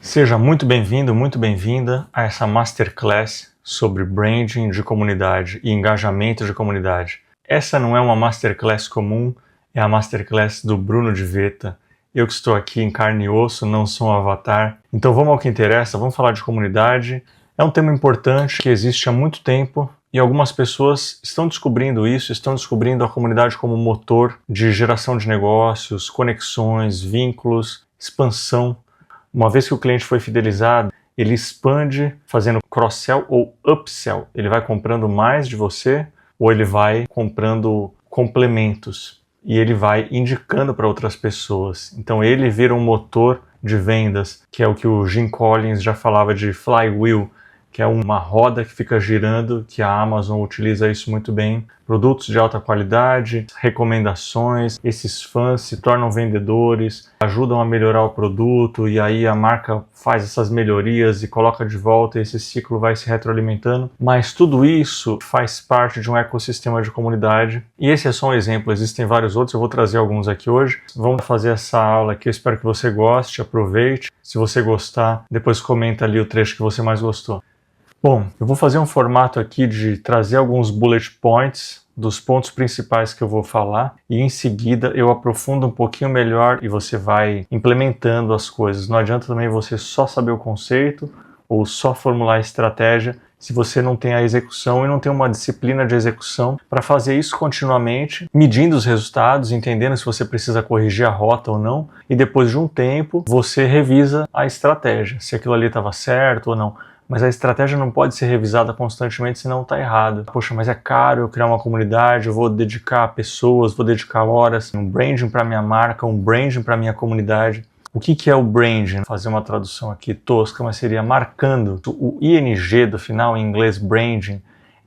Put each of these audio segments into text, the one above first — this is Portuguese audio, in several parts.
Seja muito bem-vindo, muito bem-vinda a essa Masterclass sobre branding de comunidade e engajamento de comunidade. Essa não é uma Masterclass comum, é a Masterclass do Bruno de Veta. Eu que estou aqui em carne e osso, não sou um avatar. Então vamos ao que interessa, vamos falar de comunidade. É um tema importante que existe há muito tempo e algumas pessoas estão descobrindo isso, estão descobrindo a comunidade como motor de geração de negócios, conexões, vínculos, expansão. Uma vez que o cliente foi fidelizado, ele expande fazendo cross-sell ou upsell. Ele vai comprando mais de você ou ele vai comprando complementos e ele vai indicando para outras pessoas. Então ele vira um motor de vendas, que é o que o Jim Collins já falava de flywheel, que é uma roda que fica girando, que a Amazon utiliza isso muito bem. Produtos de alta qualidade, recomendações, esses fãs se tornam vendedores, ajudam a melhorar o produto e aí a marca faz essas melhorias e coloca de volta e esse ciclo vai se retroalimentando. Mas tudo isso faz parte de um ecossistema de comunidade e esse é só um exemplo, existem vários outros, eu vou trazer alguns aqui hoje. Vamos fazer essa aula aqui, eu espero que você goste, aproveite. Se você gostar, depois comenta ali o trecho que você mais gostou. Bom, eu vou fazer um formato aqui de trazer alguns bullet points dos pontos principais que eu vou falar e em seguida eu aprofundo um pouquinho melhor e você vai implementando as coisas. Não adianta também você só saber o conceito ou só formular a estratégia se você não tem a execução e não tem uma disciplina de execução para fazer isso continuamente, medindo os resultados, entendendo se você precisa corrigir a rota ou não e depois de um tempo você revisa a estratégia, se aquilo ali estava certo ou não. Mas a estratégia não pode ser revisada constantemente, senão está errado. Poxa, mas é caro eu criar uma comunidade, eu vou dedicar pessoas, vou dedicar horas, um branding para minha marca, um branding para minha comunidade. O que é o branding? Fazer uma tradução aqui tosca, mas seria marcando. O ing do final, em inglês branding,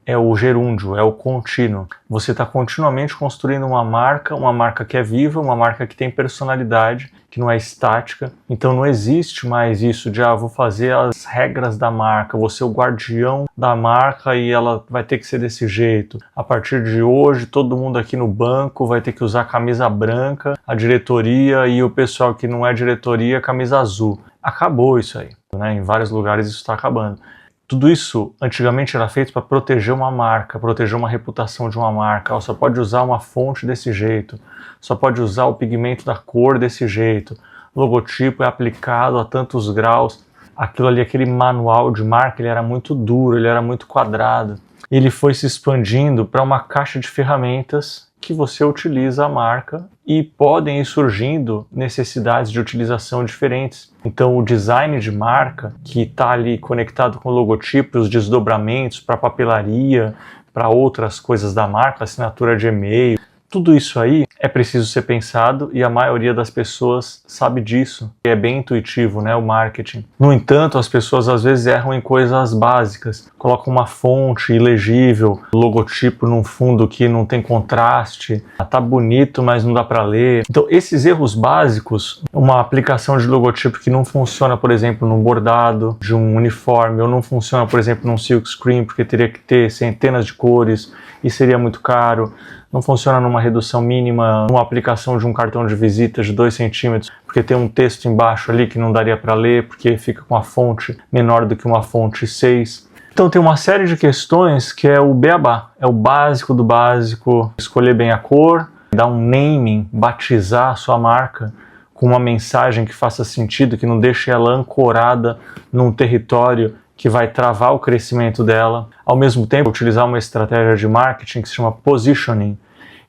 é o gerúndio, é o contínuo. Você está continuamente construindo uma marca que é viva, uma marca que tem personalidade, que não é estática. Então não existe mais isso de, vou fazer as regras da marca, vou ser o guardião da marca e ela vai ter que ser desse jeito. A partir de hoje, todo mundo aqui no banco vai ter que usar camisa branca, a diretoria e o pessoal que não é diretoria, camisa azul. Acabou isso aí, né? Em vários lugares isso está acabando. Tudo isso antigamente era feito para proteger uma marca, proteger uma reputação de uma marca. Só pode usar uma fonte desse jeito, só pode usar o pigmento da cor desse jeito. O logotipo é aplicado a tantos graus. Aquilo ali, aquele manual de marca, ele era muito duro, ele era muito quadrado. Ele foi se expandindo para uma caixa de ferramentas que você utiliza a marca e podem ir surgindo necessidades de utilização diferentes. Então o design de marca, que está ali conectado com o logotipo, os desdobramentos para papelaria, para outras coisas da marca, assinatura de e-mail, tudo isso aí é preciso ser pensado e a maioria das pessoas sabe disso. É bem intuitivo, né, o marketing. No entanto, as pessoas às vezes erram em coisas básicas. Colocam uma fonte ilegível, logotipo num fundo que não tem contraste. Tá bonito, mas não dá para ler. Então, esses erros básicos, uma aplicação de logotipo que não funciona, por exemplo, num bordado de um uniforme, ou não funciona, por exemplo, num silk screen, porque teria que ter centenas de cores e seria muito caro. Não funciona numa redução mínima, numa aplicação de um cartão de visita de 2 centímetros, porque tem um texto embaixo ali que não daria para ler, porque fica com a fonte menor do que uma fonte 6. Então tem uma série de questões que é o beabá, é o básico do básico, escolher bem a cor, dar um naming, batizar a sua marca com uma mensagem que faça sentido, que não deixe ela ancorada num território que vai travar o crescimento dela. Ao mesmo tempo, utilizar uma estratégia de marketing que se chama positioning,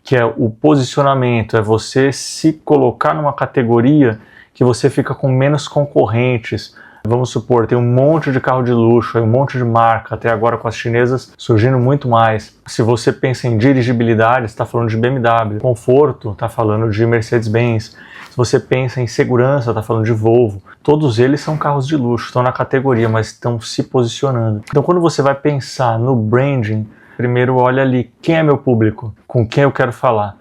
que é o posicionamento, é você se colocar numa categoria que você fica com menos concorrentes. Vamos supor, tem um monte de carro de luxo, um monte de marca, até agora com as chinesas surgindo muito mais. Se você pensa em dirigibilidade, está falando de BMW. Conforto, está falando de Mercedes-Benz. Se você pensa em segurança, está falando de Volvo. Todos eles são carros de luxo, estão na categoria, mas estão se posicionando. Então quando você vai pensar no branding, primeiro olha ali, quem é meu público? Com quem eu quero falar?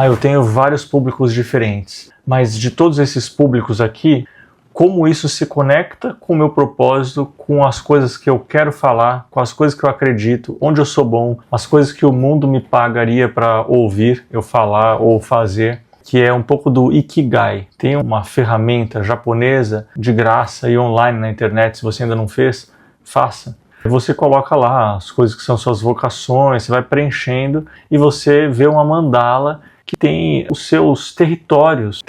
Eu tenho vários públicos diferentes, mas de todos esses públicos aqui, como isso se conecta com o meu propósito, com as coisas que eu quero falar, com as coisas que eu acredito, onde eu sou bom, as coisas que o mundo me pagaria para ouvir eu falar ou fazer. que é um pouco do Ikigai. Tem uma ferramenta japonesa de graça e online na internet, se você ainda não fez, faça. Você coloca lá as coisas que são suas vocações, você vai preenchendo e você vê uma mandala que tem os seus territórios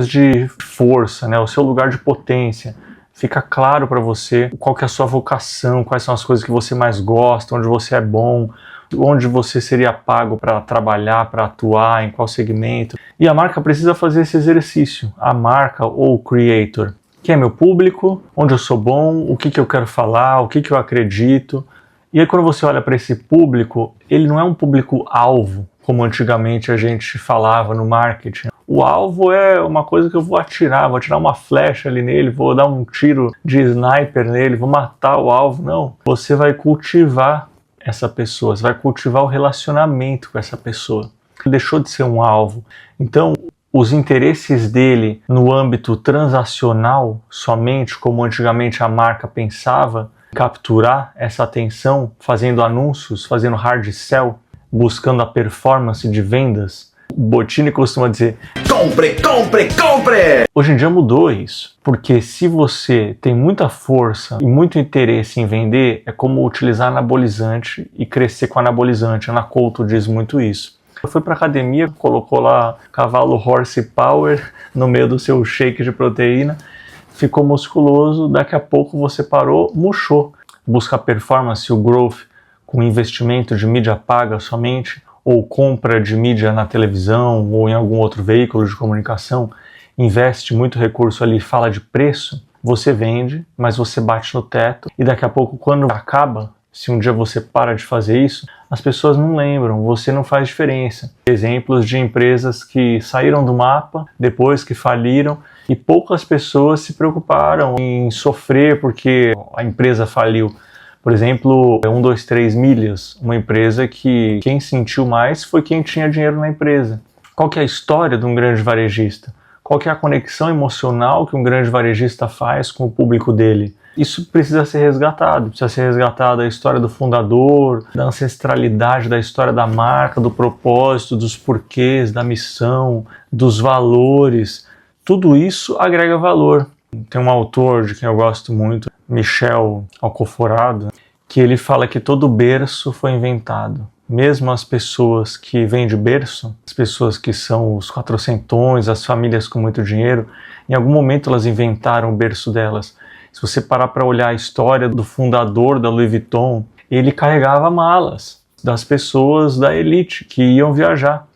de força, né? O seu lugar de potência. Fica claro para você qual que é a sua vocação, quais são as coisas que você mais gosta, onde você é bom, onde você seria pago para trabalhar, para atuar, em qual segmento. E a marca precisa fazer esse exercício. A marca ou o creator. Quem é meu público, onde eu sou bom, o que eu quero falar, o que eu acredito. E aí quando você olha para esse público, ele não é um público-alvo, como antigamente a gente falava no marketing. O alvo é uma coisa que eu vou atirar uma flecha ali nele, vou dar um tiro de sniper nele, vou matar o alvo. Não, você vai cultivar essa pessoa, você vai cultivar o relacionamento com essa pessoa. Ele deixou de ser um alvo. Então, os interesses dele no âmbito transacional, somente como antigamente a marca pensava, capturar essa atenção, fazendo anúncios, fazendo hard sell, buscando a performance de vendas. Bottini costuma dizer: compre, compre, compre! Hoje em dia mudou isso, porque se você tem muita força e muito interesse em vender, é como utilizar anabolizante e crescer com anabolizante. A Ana Couto diz muito isso. Foi para academia, colocou lá cavalo horsepower no meio do seu shake de proteína, ficou musculoso, daqui a pouco você parou, murchou. Busca performance, o growth, com investimento de mídia paga somente, ou compra de mídia na televisão ou em algum outro veículo de comunicação, investe muito recurso ali, fala de preço, você vende, mas você bate no teto e daqui a pouco, quando acaba, se um dia você para de fazer isso, as pessoas não lembram, você não faz diferença. Exemplos de empresas que saíram do mapa depois que faliram e poucas pessoas se preocuparam em sofrer porque a empresa faliu. Por exemplo, 123 Milhas, uma empresa que quem sentiu mais foi quem tinha dinheiro na empresa. Qual que é a história de um grande varejista? Qual que é a conexão emocional que um grande varejista faz com o público dele? Isso precisa ser resgatado. Precisa ser resgatada a história do fundador, da ancestralidade da história da marca, do propósito, dos porquês, da missão, dos valores. Tudo isso agrega valor. Tem um autor de quem eu gosto muito, Michel Alcoforado, que ele fala que todo berço foi inventado. Mesmo as pessoas que vêm de berço, as pessoas que são os quatrocentões, as famílias com muito dinheiro, em algum momento elas inventaram o berço delas. Se você parar para olhar a história do fundador da Louis Vuitton, ele carregava malas das pessoas da elite que iam viajar.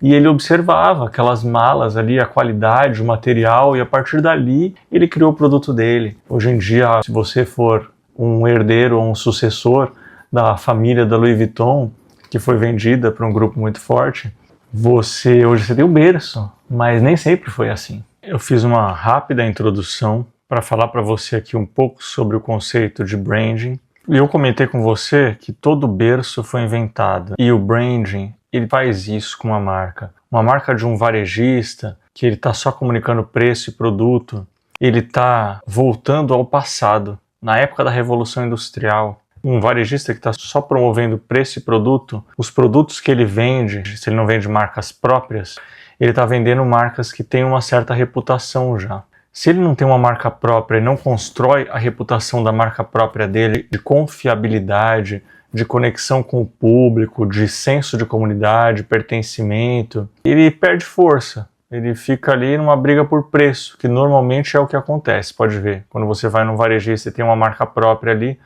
E ele observava aquelas malas ali, a qualidade, o material, e a partir dali ele criou o produto dele. Hoje em dia, se você for um herdeiro ou um sucessor da família da Louis Vuitton, que foi vendida para um grupo muito forte, hoje você tem um berço, mas nem sempre foi assim. Eu fiz uma rápida introdução para falar para você aqui um pouco sobre o conceito de branding. E eu comentei com você que todo berço foi inventado. E o branding, ele faz isso com uma marca. Uma marca de um varejista, que ele está só comunicando preço e produto, ele está voltando ao passado, na época da Revolução Industrial. Um varejista que está só promovendo preço e produto, os produtos que ele vende, se ele não vende marcas próprias, ele está vendendo marcas que têm uma certa reputação já. Se ele não tem uma marca própria e não constrói a reputação da marca própria dele, de confiabilidade, de conexão com o público, de senso de comunidade, pertencimento, ele perde força. Ele fica ali numa briga por preço, que normalmente é o que acontece, pode ver. Quando você vai num varejista e tem uma marca própria ali,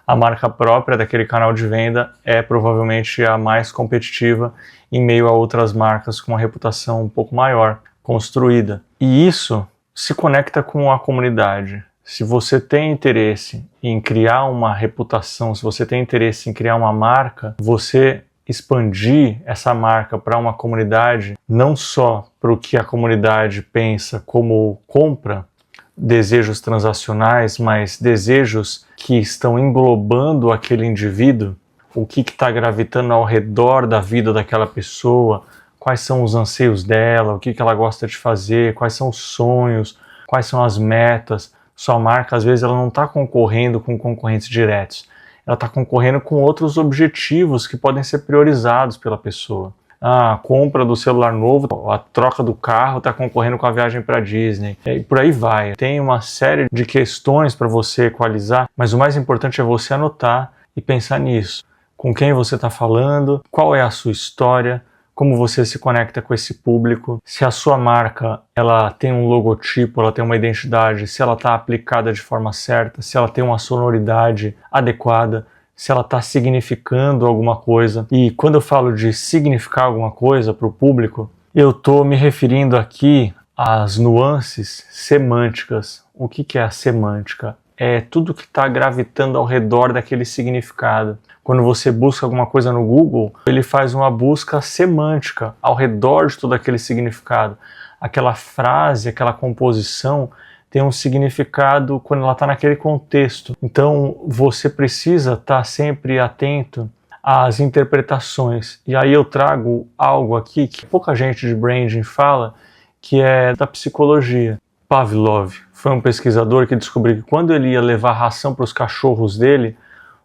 a marca própria daquele canal de venda é provavelmente a mais competitiva em meio a outras marcas com uma reputação um pouco maior, construída. E isso se conecta com a comunidade. Se você tem interesse em criar uma reputação, se você tem interesse em criar uma marca, você expandir essa marca para uma comunidade, não só para o que a comunidade pensa como compra, desejos transacionais, mas desejos que estão englobando aquele indivíduo, o que está gravitando ao redor da vida daquela pessoa, quais são os anseios dela, o que ela gosta de fazer, quais são os sonhos, quais são as metas. Sua marca, às vezes, ela não está concorrendo com concorrentes diretos. Ela está concorrendo com outros objetivos que podem ser priorizados pela pessoa. A compra do celular novo, a troca do carro está concorrendo com a viagem para Disney. E por aí vai. Tem uma série de questões para você equalizar, mas o mais importante é você anotar e pensar nisso. Com quem você está falando, qual é a sua história, como você se conecta com esse público, se a sua marca ela tem um logotipo, ela tem uma identidade, se ela está aplicada de forma certa, se ela tem uma sonoridade adequada, se ela está significando alguma coisa. E quando eu falo de significar alguma coisa para o público, eu estou me referindo aqui às nuances semânticas. O que é a semântica? É tudo que está gravitando ao redor daquele significado. Quando você busca alguma coisa no Google, ele faz uma busca semântica ao redor de todo aquele significado. Aquela frase, aquela composição tem um significado quando ela está naquele contexto. Então você precisa estar sempre atento às interpretações. E aí eu trago algo aqui que pouca gente de branding fala, que é da psicologia. Pavlov foi um pesquisador que descobriu que quando ele ia levar ração para os cachorros dele,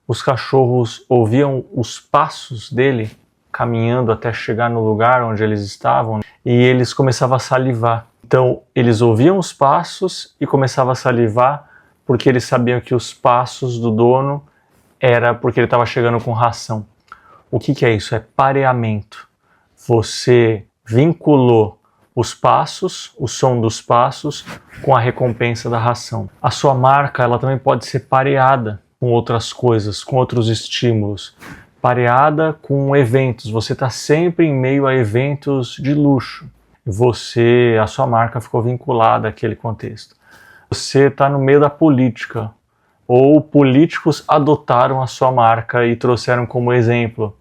os cachorros ouviam os passos dele caminhando até chegar no lugar onde eles estavam e eles começavam a salivar. Então eles ouviam os passos e começavam a salivar porque eles sabiam que os passos do dono era porque ele estava chegando com ração. O que é isso? É pareamento. Você vinculou os passos, o som dos passos, com a recompensa da ração. A sua marca ela também pode ser pareada com outras coisas, com outros estímulos, pareada com eventos. Você está sempre em meio a eventos de luxo. A sua marca ficou vinculada àquele contexto. Você está no meio da política, ou políticos adotaram a sua marca e trouxeram como exemplo.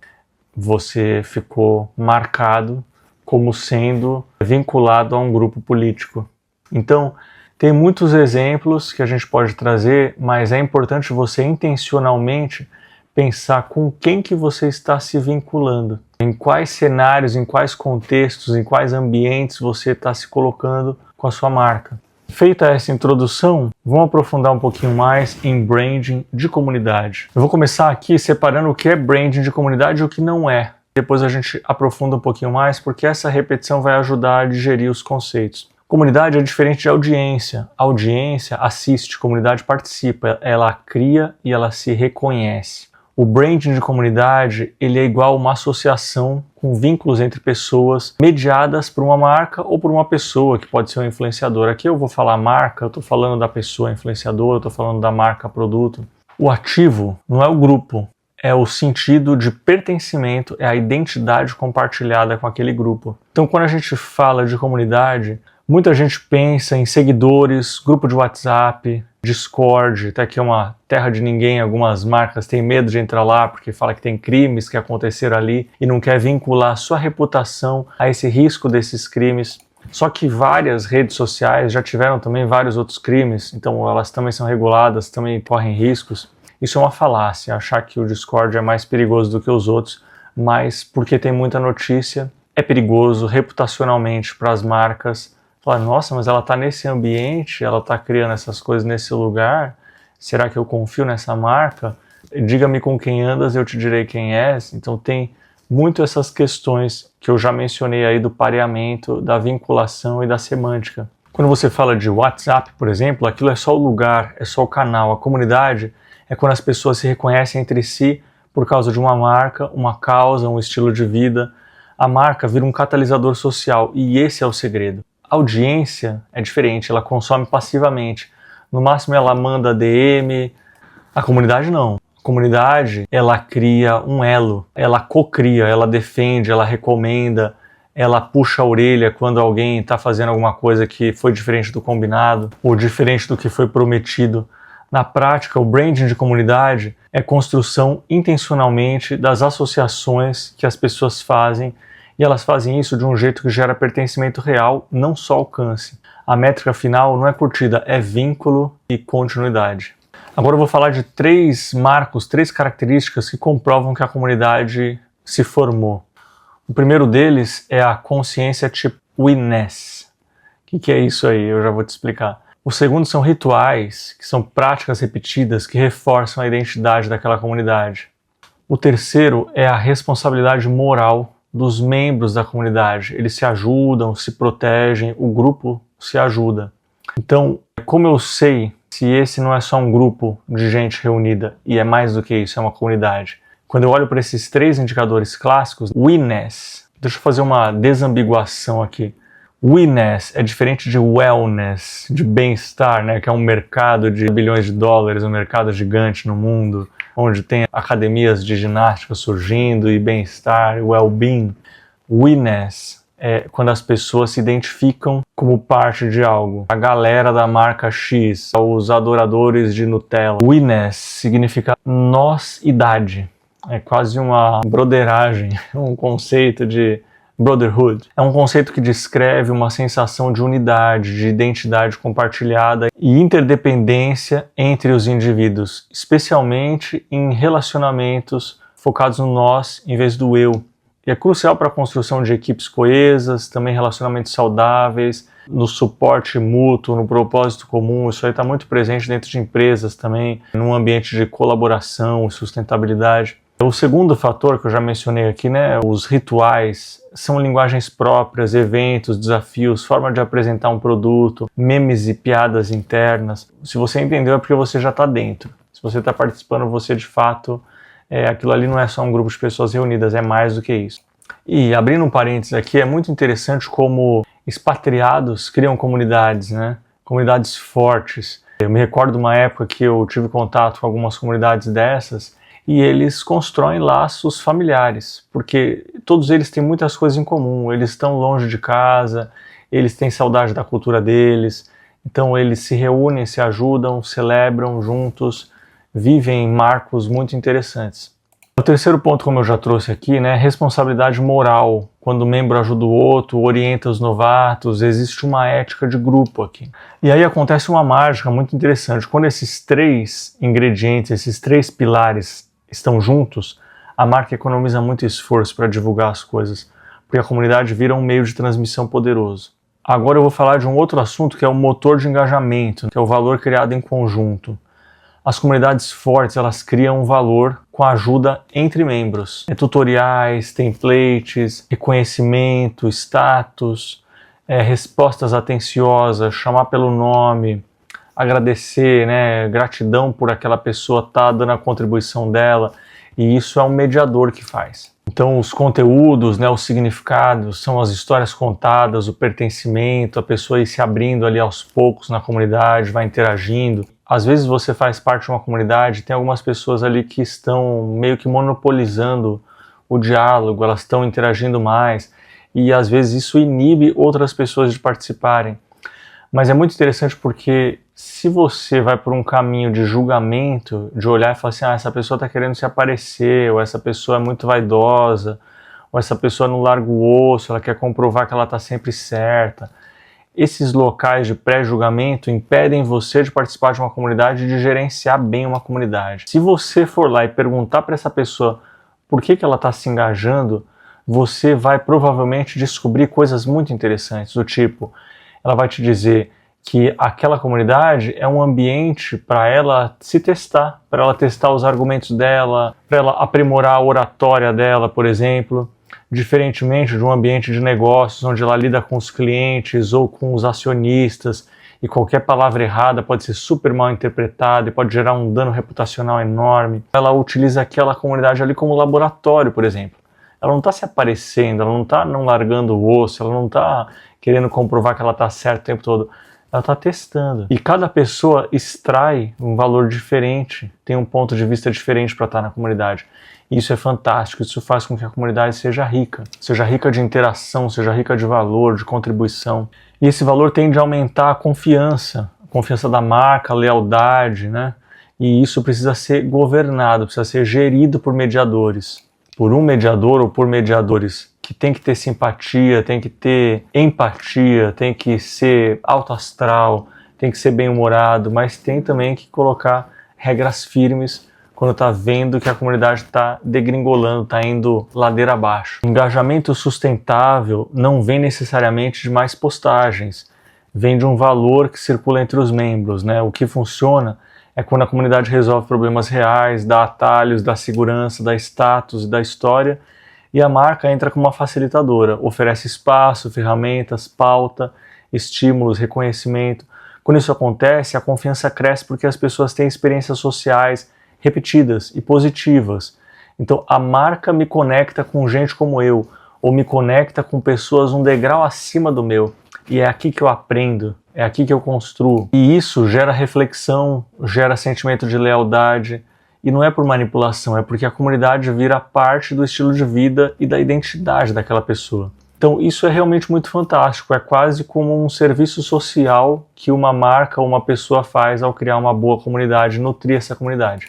Você ficou marcado como sendo vinculado a um grupo político. Então, tem muitos exemplos que a gente pode trazer, mas é importante você intencionalmente pensar com quem que você está se vinculando, em quais cenários, em quais contextos, em quais ambientes você está se colocando com a sua marca. Feita essa introdução, vamos aprofundar um pouquinho mais em branding de comunidade. Eu vou começar aqui separando o que é branding de comunidade e o que não é. Depois a gente aprofunda um pouquinho mais, porque essa repetição vai ajudar a digerir os conceitos. Comunidade é diferente de audiência. A audiência assiste, comunidade participa, ela cria e ela se reconhece. O branding de comunidade ele é igual a uma associação com vínculos entre pessoas mediadas por uma marca ou por uma pessoa, que pode ser um influenciador. Aqui eu vou falar marca, eu estou falando da pessoa influenciadora, eu estou falando da marca produto. O ativo não é o grupo, é o sentido de pertencimento, é a identidade compartilhada com aquele grupo. Então quando a gente fala de comunidade, muita gente pensa em seguidores, grupo de WhatsApp, Discord, até que é uma terra de ninguém, algumas marcas têm medo de entrar lá porque fala que tem crimes que aconteceram ali e não quer vincular sua reputação a esse risco desses crimes. Só que várias redes sociais já tiveram também vários outros crimes, então elas também são reguladas, também correm riscos. Isso é uma falácia, achar que o Discord é mais perigoso do que os outros, mas porque tem muita notícia, é perigoso reputacionalmente para as marcas. Falar, nossa, mas ela está nesse ambiente, ela está criando essas coisas nesse lugar, será que eu confio nessa marca? Diga-me com quem andas, eu te direi quem és. Então tem muito essas questões que eu já mencionei aí do pareamento, da vinculação e da semântica. Quando você fala de WhatsApp, por exemplo, aquilo é só o lugar, é só o canal. A comunidade é quando as pessoas se reconhecem entre si por causa de uma marca, uma causa, um estilo de vida. A marca vira um catalisador social e esse é o segredo. A audiência é diferente, ela consome passivamente. No máximo ela manda DM. A comunidade não. A comunidade, ela cria um elo, ela cocria, ela defende, ela recomenda, ela puxa a orelha quando alguém está fazendo alguma coisa que foi diferente do combinado ou diferente do que foi prometido. Na prática, o branding de comunidade é construção intencionalmente das associações que as pessoas fazem. E elas fazem isso de um jeito que gera pertencimento real, não só alcance. A métrica final não é curtida, é vínculo e continuidade. Agora eu vou falar de 3 marcos, 3 características que comprovam que a comunidade se formou. O primeiro deles é a consciência tipo Witness. O que é isso aí? Eu já vou te explicar. O segundo são rituais, que são práticas repetidas que reforçam a identidade daquela comunidade. O terceiro é a responsabilidade moral dos membros da comunidade. Eles se ajudam, se protegem, o grupo se ajuda. Então, como eu sei se esse não é só um grupo de gente reunida e é mais do que isso, é uma comunidade? Quando eu olho para esses 3 indicadores clássicos, we-ness, deixa eu fazer uma desambiguação aqui. We-ness é diferente de wellness, de bem-estar, né, que é um mercado de bilhões de dólares, um mercado gigante no mundo, onde tem academias de ginástica surgindo e bem-estar, well-being. We-ness é quando as pessoas se identificam como parte de algo. A galera da marca X, os adoradores de Nutella. We-ness significa nós-idade. É quase uma broderagem, um conceito de brotherhood. É um conceito que descreve uma sensação de unidade, de identidade compartilhada e interdependência entre os indivíduos, especialmente em relacionamentos focados no nós em vez do eu. E é crucial para a construção de equipes coesas, também relacionamentos saudáveis, no suporte mútuo, no propósito comum. Isso aí está muito presente dentro de empresas também, num ambiente de colaboração e sustentabilidade. O segundo fator que eu já mencionei aqui, né, os rituais, são linguagens próprias, eventos, desafios, forma de apresentar um produto, memes e piadas internas. Se você entendeu é porque você já está dentro. Se você está participando, você de fato... aquilo ali não é só um grupo de pessoas reunidas, é mais do que isso. E abrindo um parênteses aqui, é muito interessante como expatriados criam comunidades, né? Comunidades fortes. Eu me recordo de uma época que eu tive contato com algumas comunidades dessas e eles constroem laços familiares, porque todos eles têm muitas coisas em comum. Eles estão longe de casa, eles têm saudade da cultura deles, então eles se reúnem, se ajudam, celebram juntos, vivem marcos muito interessantes. O terceiro ponto, como eu já trouxe aqui, né, responsabilidade moral. Quando o membro ajuda o outro, orienta os novatos, existe uma ética de grupo aqui. E aí acontece uma mágica muito interessante. Quando esses 3 ingredientes, esses 3 pilares estão juntos, a marca economiza muito esforço para divulgar as coisas, porque a comunidade vira um meio de transmissão poderoso. Agora eu vou falar de um outro assunto que é o motor de engajamento, que é o valor criado em conjunto. As comunidades fortes, elas criam um valor com a ajuda entre membros. Tutoriais, templates, reconhecimento, status, respostas atenciosas, chamar pelo nome, agradecer, né, gratidão por aquela pessoa estar dando a contribuição dela. E isso é um mediador que faz. Então os conteúdos, né, os significados, são as histórias contadas, o pertencimento, a pessoa ir se abrindo ali aos poucos na comunidade, vai interagindo. Às vezes você faz parte de uma comunidade, tem algumas pessoas ali que estão meio que monopolizando o diálogo, elas estão interagindo mais e às vezes isso inibe outras pessoas de participarem. Mas é muito interessante porque se você vai por um caminho de julgamento, de olhar e falar assim, essa pessoa está querendo se aparecer, ou essa pessoa é muito vaidosa, ou essa pessoa não larga o osso, ela quer comprovar que ela está sempre certa. Esses locais de pré-julgamento impedem você de participar de uma comunidade e de gerenciar bem uma comunidade. Se você for lá e perguntar para essa pessoa por que ela está se engajando, você vai provavelmente descobrir coisas muito interessantes, do tipo, ela vai te dizer que aquela comunidade é um ambiente para ela se testar, para ela testar os argumentos dela, para ela aprimorar a oratória dela, por exemplo. Diferentemente de um ambiente de negócios onde ela lida com os clientes ou com os acionistas e qualquer palavra errada pode ser super mal interpretada e pode gerar um dano reputacional enorme. Ela utiliza aquela comunidade ali como laboratório, por exemplo. Ela não está se aparecendo, ela não está não largando o osso, ela não está querendo comprovar que ela está certa o tempo todo. Ela está testando. E cada pessoa extrai um valor diferente, tem um ponto de vista diferente para estar na comunidade. Isso é fantástico, isso faz com que a comunidade seja rica de interação, seja rica de valor, de contribuição. E esse valor tende a aumentar a confiança da marca, a lealdade, né? E isso precisa ser governado, precisa ser gerido por mediadores. Por um mediador ou por mediadores que tem que ter simpatia, tem que ter empatia, tem que ser alto astral, tem que ser bem-humorado, mas tem também que colocar regras firmes quando está vendo que a comunidade está degringolando, está indo ladeira abaixo. Engajamento sustentável não vem necessariamente de mais postagens, vem de um valor que circula entre os membros, né? O que funciona é quando a comunidade resolve problemas reais, dá atalhos, dá segurança, dá status, dá história, E a marca entra como uma facilitadora, oferece espaço, ferramentas, pauta, estímulos, reconhecimento. Quando isso acontece, a confiança cresce porque as pessoas têm experiências sociais repetidas e positivas. Então a marca me conecta com gente como eu, ou me conecta com pessoas um degrau acima do meu. E é aqui que eu aprendo, é aqui que eu construo. E isso gera reflexão, gera sentimento de lealdade. E não é por manipulação, é porque a comunidade vira parte do estilo de vida e da identidade daquela pessoa. Então isso é realmente muito fantástico, é quase como um serviço social que uma marca ou uma pessoa faz ao criar uma boa comunidade, nutrir essa comunidade.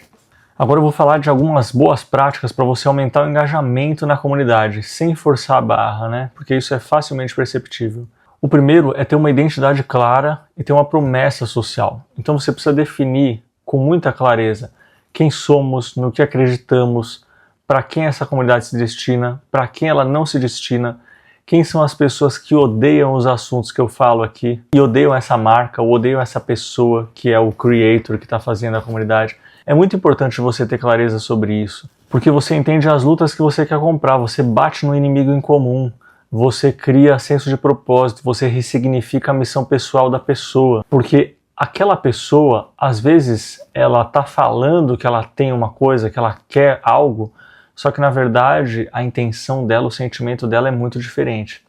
Agora eu vou falar de algumas boas práticas para você aumentar o engajamento na comunidade, sem forçar a barra, né? Porque isso é facilmente perceptível. O primeiro é ter uma identidade clara e ter uma promessa social. Então você precisa definir com muita clareza quem somos, no que acreditamos, para quem essa comunidade se destina, para quem ela não se destina, quem são as pessoas que odeiam os assuntos que eu falo aqui e odeiam essa marca, ou odeiam essa pessoa que é o creator que está fazendo a comunidade. É muito importante você ter clareza sobre isso, porque você entende as lutas que você quer comprar, você bate no inimigo em comum, você cria senso de propósito, você ressignifica a missão pessoal da pessoa, porque aquela pessoa, às vezes, ela tá falando que ela tem uma coisa, que ela quer algo, só que na verdade a intenção dela, o sentimento dela é muito diferente.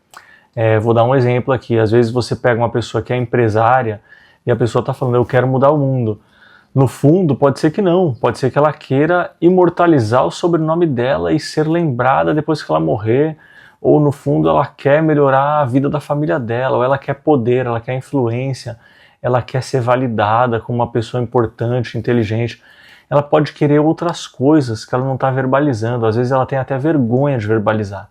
Vou dar um exemplo aqui, às vezes você pega uma pessoa que é empresária e a pessoa tá falando, eu quero mudar o mundo. No fundo, pode ser que não, pode ser que ela queira imortalizar o sobrenome dela e ser lembrada depois que ela morrer, ou no fundo ela quer melhorar a vida da família dela, ou ela quer poder, ela quer influência, ela quer ser validada como uma pessoa importante, inteligente. Ela pode querer outras coisas que ela não está verbalizando, às vezes ela tem até vergonha de verbalizar.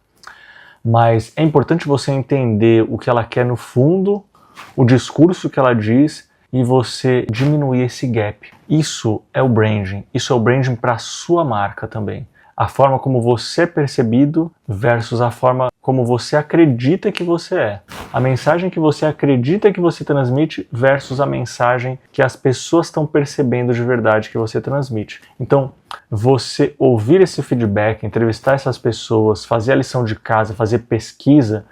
Mas é importante você entender o que ela quer no fundo, o discurso que ela diz, e você diminuir esse gap. Isso é o branding para a sua marca também. A forma como você é percebido versus a forma como você acredita que você é. A mensagem que você acredita que você transmite versus a mensagem que as pessoas estão percebendo de verdade que você transmite. Então, você ouvir esse feedback, entrevistar essas pessoas, fazer a lição de casa, fazer pesquisa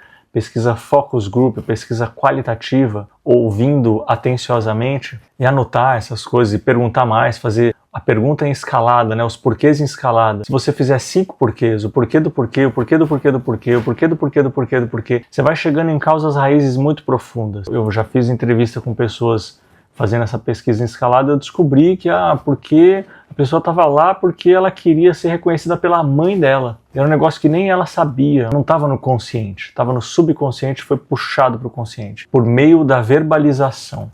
focus group, pesquisa qualitativa, ouvindo atenciosamente e anotar essas coisas e perguntar mais, fazer a pergunta em escalada, né, os porquês em escalada. Se você fizer 5 porquês, o porquê do porquê, o porquê do porquê do porquê, o porquê do porquê do porquê do porquê, você vai chegando em causas raízes muito profundas. Eu já fiz entrevista com pessoas fazendo essa pesquisa em escalada, eu descobri que porque a pessoa estava lá porque ela queria ser reconhecida pela mãe dela. Era um negócio que nem ela sabia, não estava no consciente, estava no subconsciente, foi puxado para o consciente. Por meio da verbalização,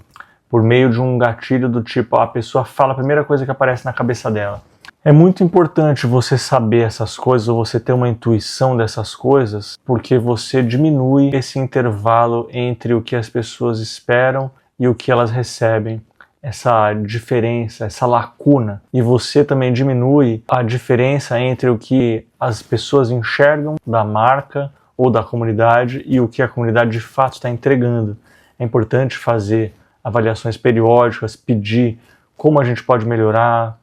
por meio de um gatilho do tipo, a pessoa fala a primeira coisa que aparece na cabeça dela. É muito importante você saber essas coisas, ou você ter uma intuição dessas coisas, porque você diminui esse intervalo entre o que as pessoas esperam e o que elas recebem, essa diferença, essa lacuna. E você também diminui a diferença entre o que as pessoas enxergam da marca ou da comunidade e o que a comunidade de fato está entregando. É importante fazer avaliações periódicas, pedir como a gente pode melhorar,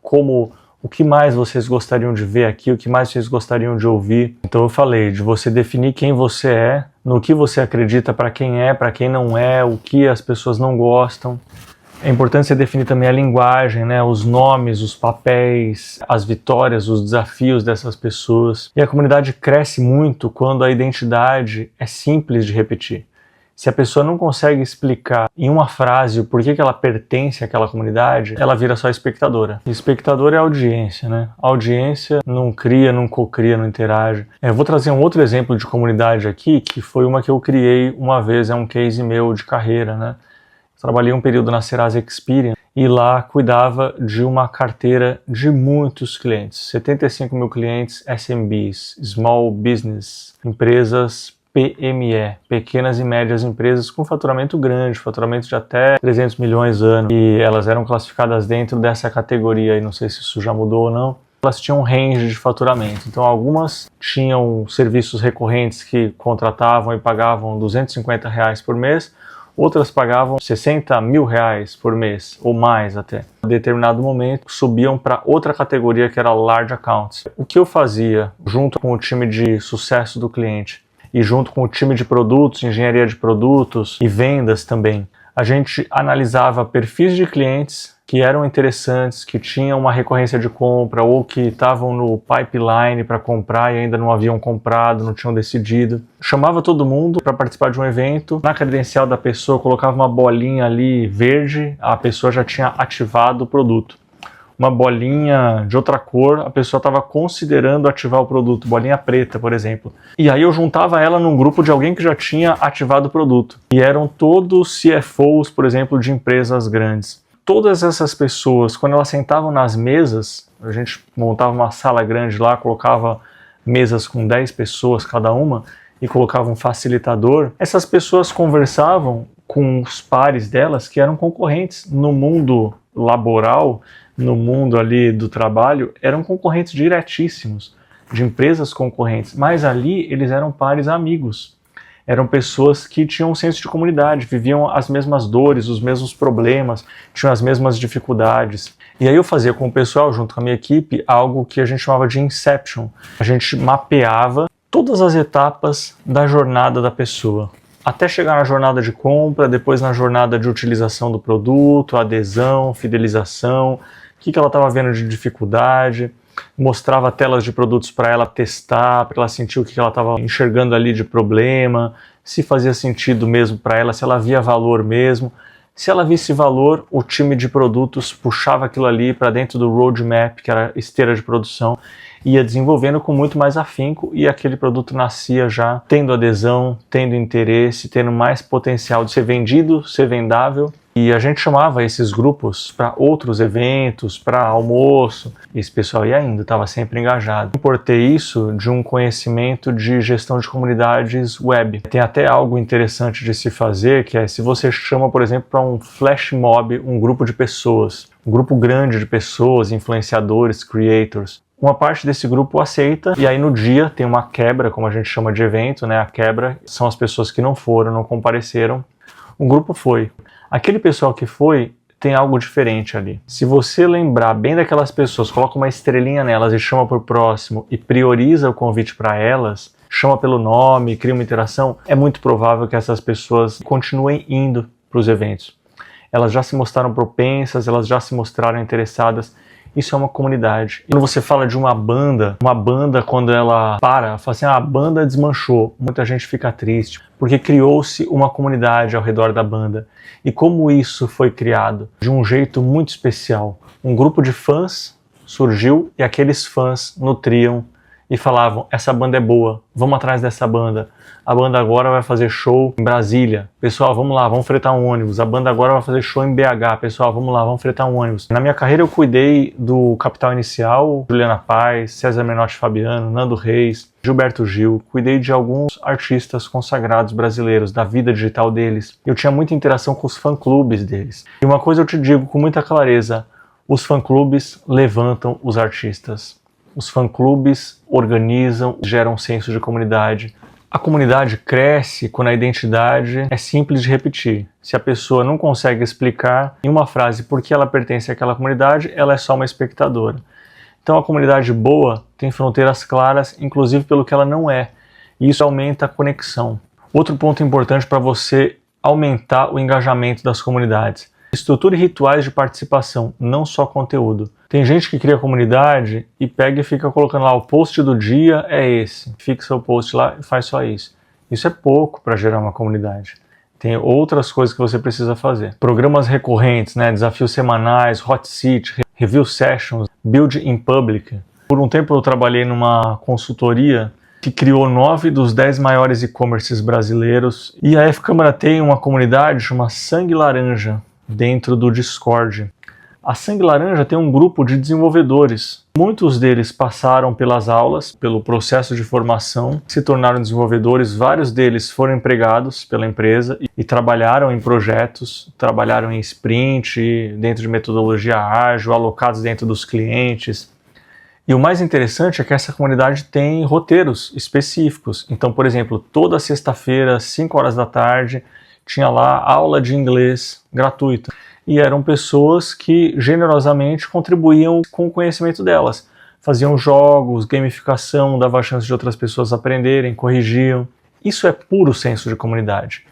o que mais vocês gostariam de ver aqui, o que mais vocês gostariam de ouvir. Então eu falei de você definir quem você é, no que você acredita, para quem não é, o que as pessoas não gostam. É importante você definir também a linguagem, né, os nomes, os papéis, as vitórias, os desafios dessas pessoas. E a comunidade cresce muito quando a identidade é simples de repetir. Se a pessoa não consegue explicar em uma frase o porquê que ela pertence àquela comunidade, ela vira só espectadora. E espectador é audiência, né? A audiência não cria, não cocria, não interage. Eu vou trazer um outro exemplo de comunidade aqui, que foi uma que eu criei uma vez, é um case meu de carreira, né? Trabalhei um período na Serasa Experian e lá cuidava de uma carteira de muitos clientes. 75 mil clientes SMBs, Small Business, empresas PME, pequenas e médias empresas com faturamento grande, faturamento de até 300 milhões ano, e elas eram classificadas dentro dessa categoria, e não sei se isso já mudou ou não. Elas tinham um range de faturamento, então algumas tinham serviços recorrentes que contratavam e pagavam R$250 por mês, outras pagavam 60 mil reais por mês, ou mais até. Em determinado momento, subiam para outra categoria que era Large Accounts. O que eu fazia, junto com o time de sucesso do cliente, e junto com o time de produtos, engenharia de produtos e vendas também, a gente analisava perfis de clientes que eram interessantes, que tinham uma recorrência de compra ou que estavam no pipeline para comprar e ainda não haviam comprado, não tinham decidido. Chamava todo mundo para participar de um evento. Na credencial da pessoa, colocava uma bolinha ali verde, a pessoa já tinha ativado o produto. Uma bolinha de outra cor, a pessoa estava considerando ativar o produto, bolinha preta, por exemplo. E aí eu juntava ela num grupo de alguém que já tinha ativado o produto. E eram todos CFOs, por exemplo, de empresas grandes. Todas essas pessoas, quando elas sentavam nas mesas, a gente montava uma sala grande lá, colocava mesas com 10 pessoas cada uma e colocava um facilitador. Essas pessoas conversavam com os pares delas que eram concorrentes no mundo laboral, no mundo ali do trabalho, eram concorrentes diretíssimos, de empresas concorrentes, mas ali eles eram pares amigos. Eram pessoas que tinham um senso de comunidade, viviam as mesmas dores, os mesmos problemas, tinham as mesmas dificuldades. E aí eu fazia com o pessoal, junto com a minha equipe, algo que a gente chamava de Inception. A gente mapeava todas as etapas da jornada da pessoa, até chegar na jornada de compra, depois na jornada de utilização do produto, adesão, fidelização, o que ela estava vendo de dificuldade. Mostrava telas de produtos para ela testar, para ela sentir o que ela estava enxergando ali de problema, se fazia sentido mesmo para ela, se ela via valor mesmo. Se ela visse valor, o time de produtos puxava aquilo ali para dentro do roadmap, que era a esteira de produção, ia desenvolvendo com muito mais afinco e aquele produto nascia já tendo adesão, tendo interesse, tendo mais potencial de ser vendido, ser vendável. E a gente chamava esses grupos para outros eventos, para almoço, e esse pessoal ia ainda, estava sempre engajado. Importei isso de um conhecimento de gestão de comunidades web. Tem até algo interessante de se fazer, que é se você chama, por exemplo, para um flash mob, um grupo de pessoas, um grupo grande de pessoas, influenciadores, creators. Uma parte desse grupo aceita, e aí no dia tem uma quebra, como a gente chama de evento, né? A quebra são as pessoas que não foram, não compareceram. Um grupo foi. Aquele pessoal que foi, tem algo diferente ali. Se você lembrar bem daquelas pessoas, coloca uma estrelinha nelas e chama por próximo e prioriza o convite para elas, chama pelo nome, cria uma interação, é muito provável que essas pessoas continuem indo para os eventos. Elas já se mostraram propensas, elas já se mostraram interessadas. Isso é uma comunidade. E quando você fala de uma banda quando ela fala assim, a banda desmanchou, muita gente fica triste, porque criou-se uma comunidade ao redor da banda. E como isso foi criado? De um jeito muito especial. Um grupo de fãs surgiu e aqueles fãs nutriam e falavam, essa banda é boa, vamos atrás dessa banda. A banda agora vai fazer show em Brasília. Pessoal, vamos lá, vamos fretar um ônibus. A banda agora vai fazer show em BH. Pessoal, vamos lá, vamos fretar um ônibus. Na minha carreira eu cuidei do Capital Inicial, Juliana Paz, César Menotti Fabiano, Nando Reis, Gilberto Gil. Cuidei de alguns artistas consagrados brasileiros, da vida digital deles. Eu tinha muita interação com os fã-clubes deles. E uma coisa eu te digo com muita clareza, os fã-clubes levantam os artistas. Os fã-clubes organizam, geram um senso de comunidade. A comunidade cresce quando a identidade é simples de repetir. Se a pessoa não consegue explicar em uma frase por que ela pertence àquela comunidade, ela é só uma espectadora. Então a comunidade boa tem fronteiras claras, inclusive pelo que ela não é. E isso aumenta a conexão. Outro ponto importante para você aumentar o engajamento das comunidades. Estruture rituais de participação, não só conteúdo. Tem gente que cria comunidade e pega e fica colocando lá, o post do dia é esse. Fixa o post lá e faz só isso. Isso é pouco para gerar uma comunidade. Tem outras coisas que você precisa fazer. Programas recorrentes, né? Desafios semanais, hot seat, review sessions, build in public. Por um tempo eu trabalhei numa consultoria que criou 9 dos 10 maiores e-commerces brasileiros. E a F-Câmara tem uma comunidade chamada Sangue Laranja, dentro do Discord. A Sangue Laranja tem um grupo de desenvolvedores. Muitos deles passaram pelas aulas, pelo processo de formação, se tornaram desenvolvedores, vários deles foram empregados pela empresa e trabalharam em projetos, trabalharam em sprint, dentro de metodologia ágil, alocados dentro dos clientes. E o mais interessante é que essa comunidade tem roteiros específicos. Então, por exemplo, toda sexta-feira, às 5 horas da tarde, tinha lá aula de inglês gratuita. E eram pessoas que generosamente contribuíam com o conhecimento delas. Faziam jogos, gamificação, dava a chance de outras pessoas aprenderem, corrigiam. Isso é puro senso de comunidade.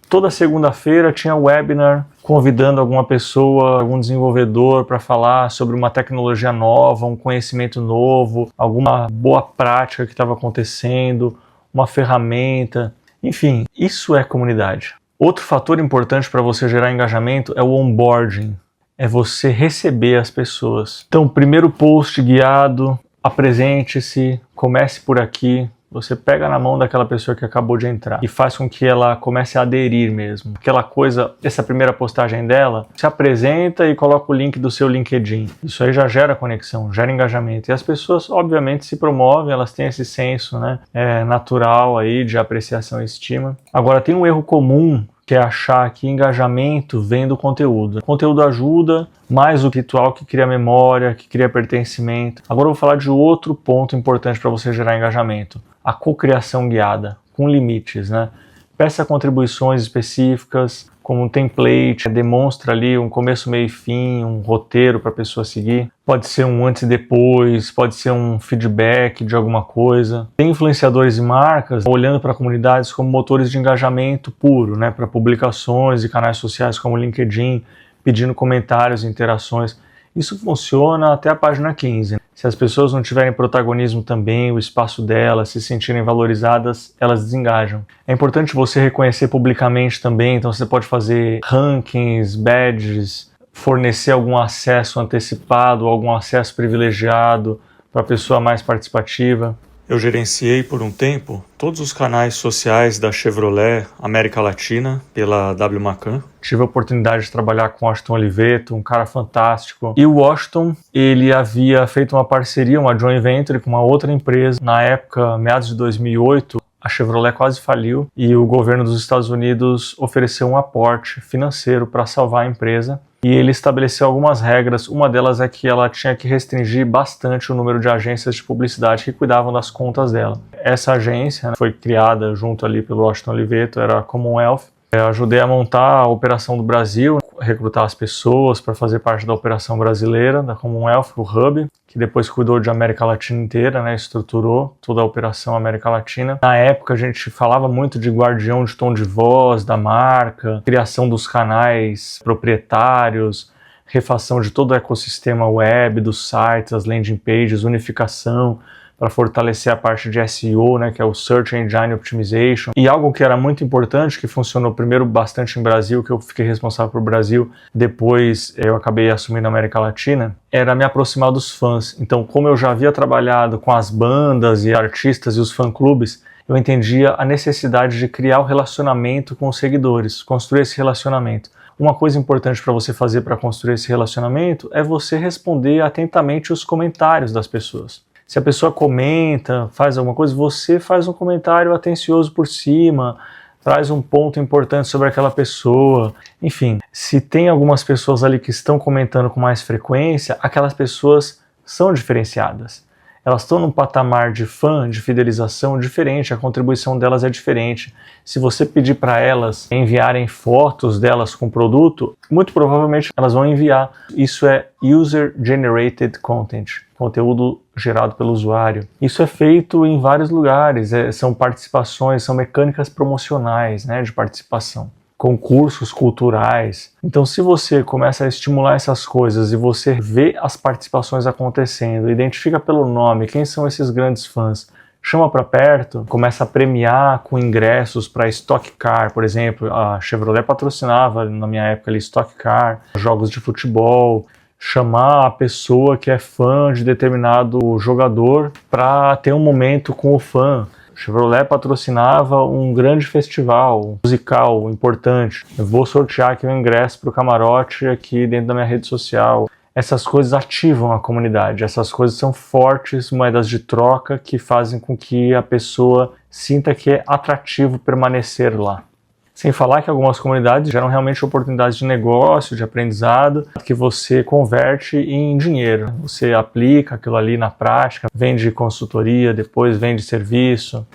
Toda segunda-feira tinha webinar convidando alguma pessoa, algum desenvolvedor para falar sobre uma tecnologia nova, um conhecimento novo, alguma boa prática que estava acontecendo, uma ferramenta. Enfim, isso é comunidade. Outro fator importante para você gerar engajamento é o onboarding. É você receber as pessoas. Então, primeiro post guiado, apresente-se, comece por aqui. Você pega na mão daquela pessoa que acabou de entrar e faz com que ela comece a aderir mesmo. Aquela coisa, essa primeira postagem dela, se apresenta e coloca o link do seu LinkedIn. Isso aí já gera conexão, gera engajamento. E as pessoas, obviamente, se promovem, elas têm esse senso, né, natural aí de apreciação e estima. Agora, tem um erro comum, que é achar que engajamento vem do conteúdo. O conteúdo ajuda, mais o ritual que cria memória, que cria pertencimento. Agora eu vou falar de outro ponto importante para você gerar engajamento. A cocriação guiada, com limites, né? Peça contribuições específicas, como um template, demonstra ali um começo, meio e fim, um roteiro para a pessoa seguir. Pode ser um antes e depois, pode ser um feedback de alguma coisa. Tem influenciadores e marcas olhando para comunidades como motores de engajamento puro, né, para publicações e canais sociais como o LinkedIn, pedindo comentários e interações. Isso funciona até a página 15. Se as pessoas não tiverem protagonismo também, o espaço delas, se sentirem valorizadas, elas desengajam. É importante você reconhecer publicamente também, então você pode fazer rankings, badges, fornecer algum acesso antecipado, algum acesso privilegiado para a pessoa mais participativa. Eu gerenciei por um tempo todos os canais sociais da Chevrolet América Latina pela W Macan. Tive a oportunidade de trabalhar com o Washington Oliveto, um cara fantástico. E o Washington, ele havia feito uma parceria, uma joint venture com uma outra empresa. Na época, meados de 2008, a Chevrolet quase faliu e o governo dos Estados Unidos ofereceu um aporte financeiro para salvar a empresa. E ele estabeleceu algumas regras. Uma delas é que ela tinha que restringir bastante o número de agências de publicidade que cuidavam das contas dela. Essa agência, né, foi criada junto ali pelo Washington Oliveto, era a Commonwealth. Eu ajudei a montar a operação do Brasil, recrutar as pessoas para fazer parte da operação brasileira, da Commonwealth, o Hub, que depois cuidou de América Latina inteira, né, estruturou toda a operação América Latina. Na época a gente falava muito de guardião de tom de voz da marca, criação dos canais proprietários, refação de todo o ecossistema web, dos sites, as landing pages, unificação, para fortalecer a parte de SEO, né, que é o Search Engine Optimization. E algo que era muito importante, que funcionou primeiro bastante em Brasil, que eu fiquei responsável por Brasil, depois eu acabei assumindo a América Latina, era me aproximar dos fãs. Então, como eu já havia trabalhado com as bandas e artistas e os fã-clubes, eu entendia a necessidade de criar o relacionamento com os seguidores, construir esse relacionamento. Uma coisa importante para você fazer para construir esse relacionamento é você responder atentamente os comentários das pessoas. Se a pessoa comenta, faz alguma coisa, você faz um comentário atencioso por cima, traz um ponto importante sobre aquela pessoa. Enfim, se tem algumas pessoas ali que estão comentando com mais frequência, aquelas pessoas são diferenciadas. Elas estão num patamar de fã, de fidelização diferente, a contribuição delas é diferente. Se você pedir para elas enviarem fotos delas com o produto, muito provavelmente elas vão enviar. Isso é User-Generated Content, conteúdo gerado pelo usuário. Isso é feito em vários lugares, são participações, são mecânicas promocionais, né, de participação. Concursos culturais. Então, se você começa a estimular essas coisas e você vê as participações acontecendo, identifica pelo nome quem são esses grandes fãs, chama para perto, começa a premiar com ingressos para Stock Car, por exemplo, a Chevrolet patrocinava na minha época ali Stock Car, jogos de futebol, chamar a pessoa que é fã de determinado jogador para ter um momento com o fã. Chevrolet patrocinava um grande festival musical importante. Eu vou sortear aqui um ingresso para o camarote aqui dentro da minha rede social. Essas coisas ativam a comunidade, essas coisas são fortes moedas de troca que fazem com que a pessoa sinta que é atrativo permanecer lá. Sem falar que algumas comunidades geram realmente oportunidades de negócio, de aprendizado, que você converte em dinheiro. Você aplica aquilo ali na prática, vende consultoria, depois vende serviço.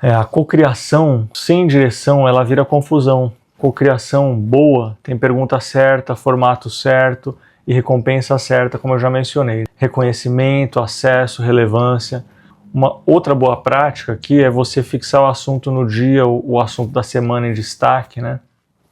A cocriação sem direção, ela vira confusão. cocriação boa tem pergunta certa, formato certo e recompensa certa, como eu já mencionei. Reconhecimento, acesso, relevância. Uma outra boa prática aqui é você fixar o assunto no dia, o assunto da semana em destaque, né?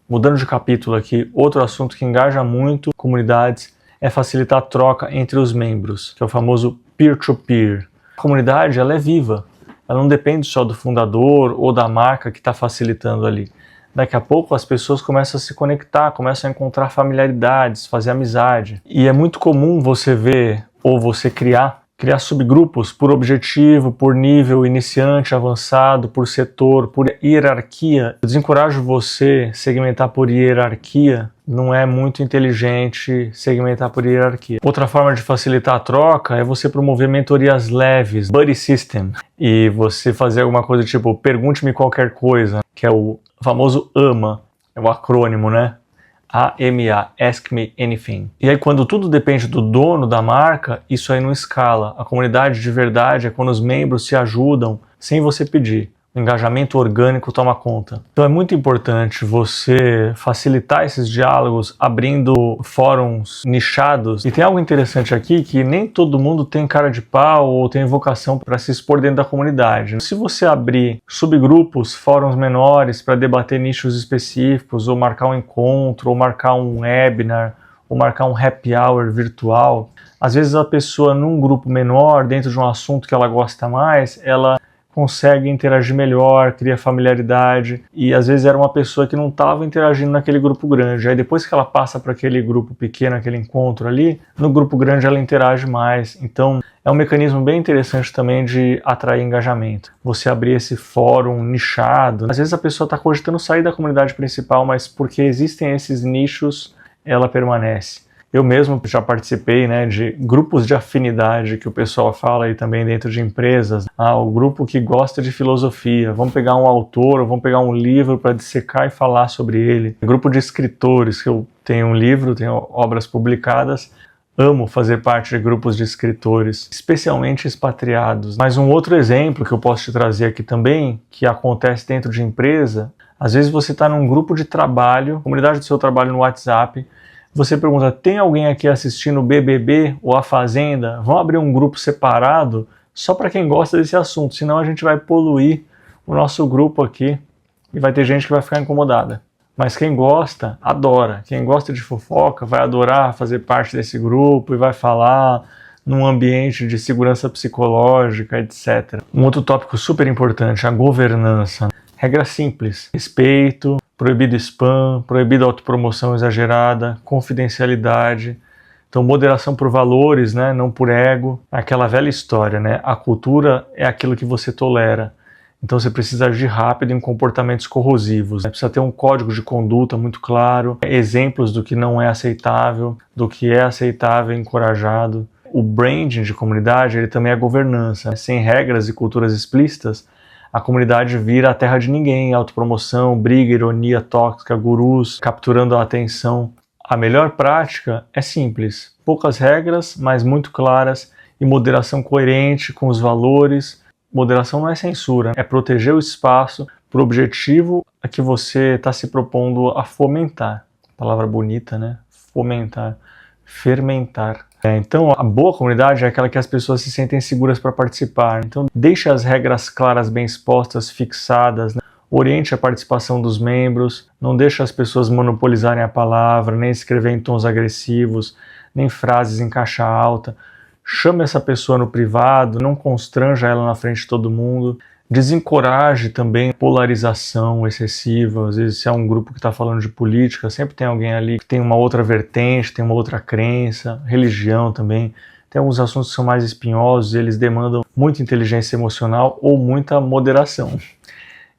Mudando de capítulo aqui, outro assunto que engaja muito comunidades é facilitar a troca entre os membros, que é o famoso peer-to-peer. A comunidade, ela é viva, ela não depende só do fundador ou da marca que está facilitando ali. Daqui a pouco as pessoas começam a se conectar, começam a encontrar familiaridades, fazer amizade. E é muito comum você ver ou você criar subgrupos por objetivo, por nível iniciante, avançado, por setor, por hierarquia. Eu desencorajo você segmentar por hierarquia, não é muito inteligente segmentar por hierarquia. Outra forma de facilitar a troca é você promover mentorias leves, buddy system, e você fazer alguma coisa tipo, pergunte-me qualquer coisa, que é o famoso AMA, é o acrônimo, né? AMA, Ask Me Anything. E aí quando tudo depende do dono da marca, isso aí não escala. A comunidade de verdade é quando os membros se ajudam sem você pedir. O engajamento orgânico toma conta. Então é muito importante você facilitar esses diálogos abrindo fóruns nichados. E tem algo interessante aqui que nem todo mundo tem cara de pau ou tem vocação para se expor dentro da comunidade. Se você abrir subgrupos, fóruns menores para debater nichos específicos, ou marcar um encontro, ou marcar um webinar, ou marcar um happy hour virtual, às vezes a pessoa num grupo menor, dentro de um assunto que ela gosta mais, ela consegue interagir melhor, cria familiaridade, e às vezes era uma pessoa que não estava interagindo naquele grupo grande. Aí depois que ela passa para aquele grupo pequeno, aquele encontro ali, no grupo grande ela interage mais. Então é um mecanismo bem interessante também de atrair engajamento. Você abrir esse fórum nichado, às vezes a pessoa está cogitando sair da comunidade principal, mas porque existem esses nichos, ela permanece. Eu mesmo já participei, né, de grupos de afinidade que o pessoal fala aí também dentro de empresas. O grupo que gosta de filosofia, vamos pegar um autor, ou vamos pegar um livro para dissecar e falar sobre ele. Grupo de escritores, que eu tenho um livro, tenho obras publicadas. Amo fazer parte de grupos de escritores, especialmente expatriados. Mas um outro exemplo que eu posso te trazer aqui também, que acontece dentro de empresa, às vezes você está num grupo de trabalho, comunidade do seu trabalho no WhatsApp, você pergunta, tem alguém aqui assistindo o BBB ou a Fazenda? Vamos abrir um grupo separado só para quem gosta desse assunto, senão a gente vai poluir o nosso grupo aqui e vai ter gente que vai ficar incomodada. Mas quem gosta, adora. Quem gosta de fofoca vai adorar fazer parte desse grupo e vai falar num ambiente de segurança psicológica, etc. Um outro tópico super importante, a governança. Regra simples, respeito, proibido spam, proibido autopromoção exagerada, confidencialidade. Então, moderação por valores, né, não por ego. Aquela velha história, né? A cultura é aquilo que você tolera. Então, você precisa agir rápido em comportamentos corrosivos. Precisa ter um código de conduta muito claro, exemplos do que não é aceitável, do que é aceitável e encorajado. O branding de comunidade, ele também é governança. Sem regras e culturas explícitas, a comunidade vira a terra de ninguém, autopromoção, briga, ironia tóxica, gurus, capturando a atenção. A melhor prática é simples, poucas regras, mas muito claras, e moderação coerente com os valores. Moderação não é censura, é proteger o espaço para o objetivo a que você está se propondo a fomentar. Palavra bonita, né? Fomentar, fermentar. Então, a boa comunidade é aquela que as pessoas se sentem seguras para participar. Então, deixe as regras claras, bem expostas, fixadas, né? Oriente a participação dos membros, não deixe as pessoas monopolizarem a palavra, nem escrever em tons agressivos, nem frases em caixa alta. Chame essa pessoa no privado, não constranja ela na frente de todo mundo. Desencoraje também polarização excessiva. Às vezes, se é um grupo que está falando de política, sempre tem alguém ali que tem uma outra vertente, tem uma outra crença, religião também. Tem alguns assuntos que são mais espinhosos e eles demandam muita inteligência emocional ou muita moderação.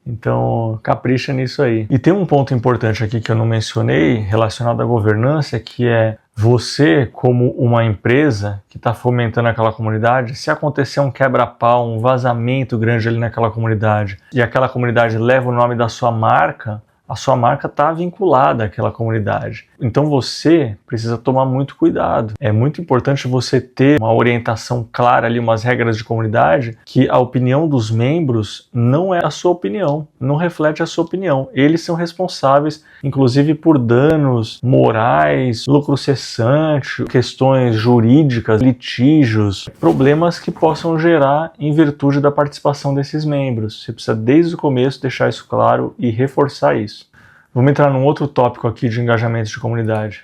Então, capricha nisso aí. E tem um ponto importante aqui que eu não mencionei, relacionado à governança, que é você, como uma empresa que está fomentando aquela comunidade, se acontecer um quebra-pau, um vazamento grande ali naquela comunidade, e aquela comunidade leva o nome da sua marca, A sua marca está vinculada àquela comunidade. Então você precisa tomar muito cuidado. É muito importante você ter uma orientação clara ali, umas regras de comunidade, que a opinião dos membros não é a sua opinião, não reflete a sua opinião. Eles são responsáveis, inclusive, por danos morais, lucro cessante, questões jurídicas, litígios, problemas que possam gerar em virtude da participação desses membros. Você precisa, desde o começo, deixar isso claro e reforçar isso. Vamos entrar num outro tópico aqui de engajamento de comunidade.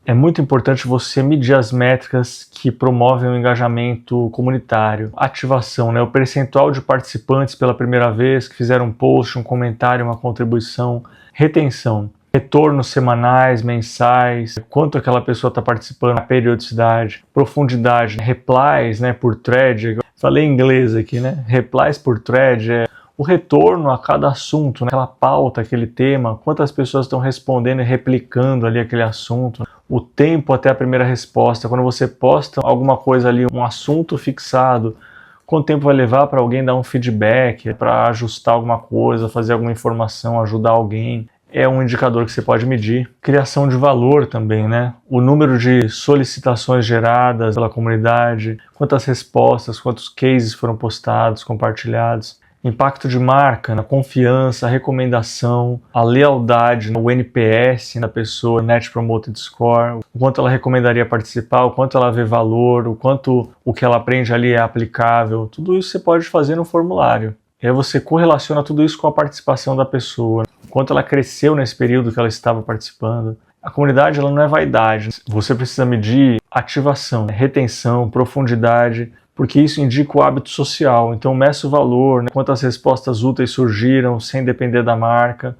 É muito importante você medir as métricas que promovem o engajamento comunitário. Ativação, né? O percentual de participantes pela primeira vez, que fizeram um post, um comentário, uma contribuição. Retenção, retornos semanais, mensais, quanto aquela pessoa está participando, a periodicidade. Profundidade, replies, né, por thread. Falei em inglês aqui, né? Replies por thread é o retorno a cada assunto, né? Aquela pauta, aquele tema, quantas pessoas estão respondendo e replicando ali aquele assunto, o tempo até a primeira resposta, quando você posta alguma coisa ali, um assunto fixado, quanto tempo vai levar para alguém dar um feedback, para ajustar alguma coisa, fazer alguma informação, ajudar alguém. É um indicador que você pode medir. Criação de valor também, né? O número de solicitações geradas pela comunidade, quantas respostas, quantos cases foram postados, compartilhados. Impacto de marca, na confiança, a recomendação, a lealdade, o NPS da pessoa, Net Promoted Score, o quanto ela recomendaria participar, o quanto ela vê valor, o quanto o que ela aprende ali é aplicável. Tudo isso você pode fazer no formulário. E aí você correlaciona tudo isso com a participação da pessoa, o quanto ela cresceu nesse período que ela estava participando. A comunidade ela não é vaidade. Você precisa medir ativação, retenção, profundidade, porque isso indica o hábito social. Então meça o valor, né? Quantas respostas úteis surgiram sem depender da marca.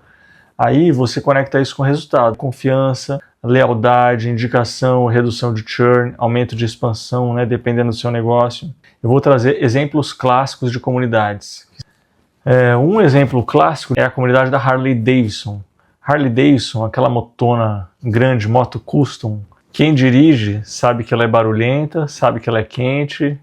Aí você conecta isso com o resultado. Confiança, lealdade, indicação, redução de churn, aumento de expansão, né? Dependendo do seu negócio. Eu vou trazer exemplos clássicos de comunidades. Um exemplo clássico é a comunidade da Harley Davidson. Harley Davidson, aquela motona grande, moto custom, quem dirige sabe que ela é barulhenta, sabe que ela é quente,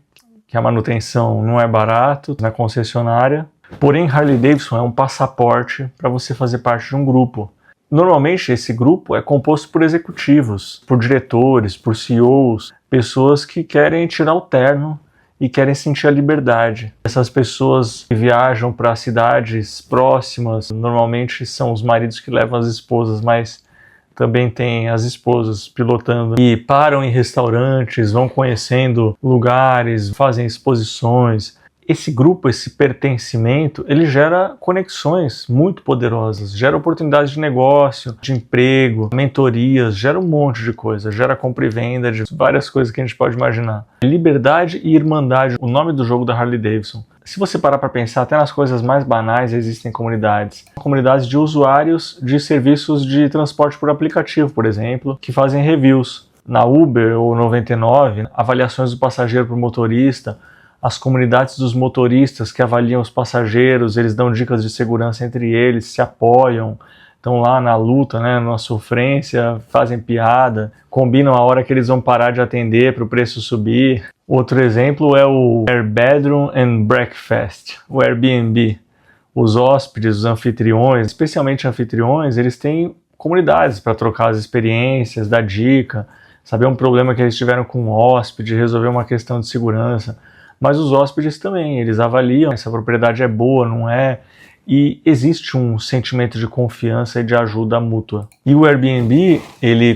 que a manutenção não é barato na concessionária. Porém, Harley Davidson é um passaporte para você fazer parte de um grupo. Normalmente, esse grupo é composto por executivos, por diretores, por CEOs, pessoas que querem tirar o terno e querem sentir a liberdade. Essas pessoas que viajam para cidades próximas, normalmente são os maridos que levam as esposas, mas também tem as esposas pilotando e param em restaurantes, vão conhecendo lugares, fazem exposições. Esse grupo, esse pertencimento, ele gera conexões muito poderosas, gera oportunidades de negócio, de emprego, mentorias, gera um monte de coisa, gera compra e venda de várias coisas que a gente pode imaginar. Liberdade e irmandade, o nome do jogo da Harley Davidson. Se você parar para pensar, até nas coisas mais banais existem comunidades. Comunidades de usuários de serviços de transporte por aplicativo, por exemplo, que fazem reviews. Na Uber ou 99, avaliações do passageiro para o motorista, as comunidades dos motoristas que avaliam os passageiros, eles dão dicas de segurança entre eles, se apoiam, estão lá na luta, né, na sofrência, fazem piada, combinam a hora que eles vão parar de atender para o preço subir. Outro exemplo é o Air Bedroom and Breakfast, o Airbnb. Os hóspedes, os anfitriões, especialmente anfitriões, eles têm comunidades para trocar as experiências, dar dica, saber um problema que eles tiveram com um hóspede, resolver uma questão de segurança. Mas os hóspedes também, eles avaliam se a propriedade é boa, não é, e existe um sentimento de confiança e de ajuda mútua. E o Airbnb,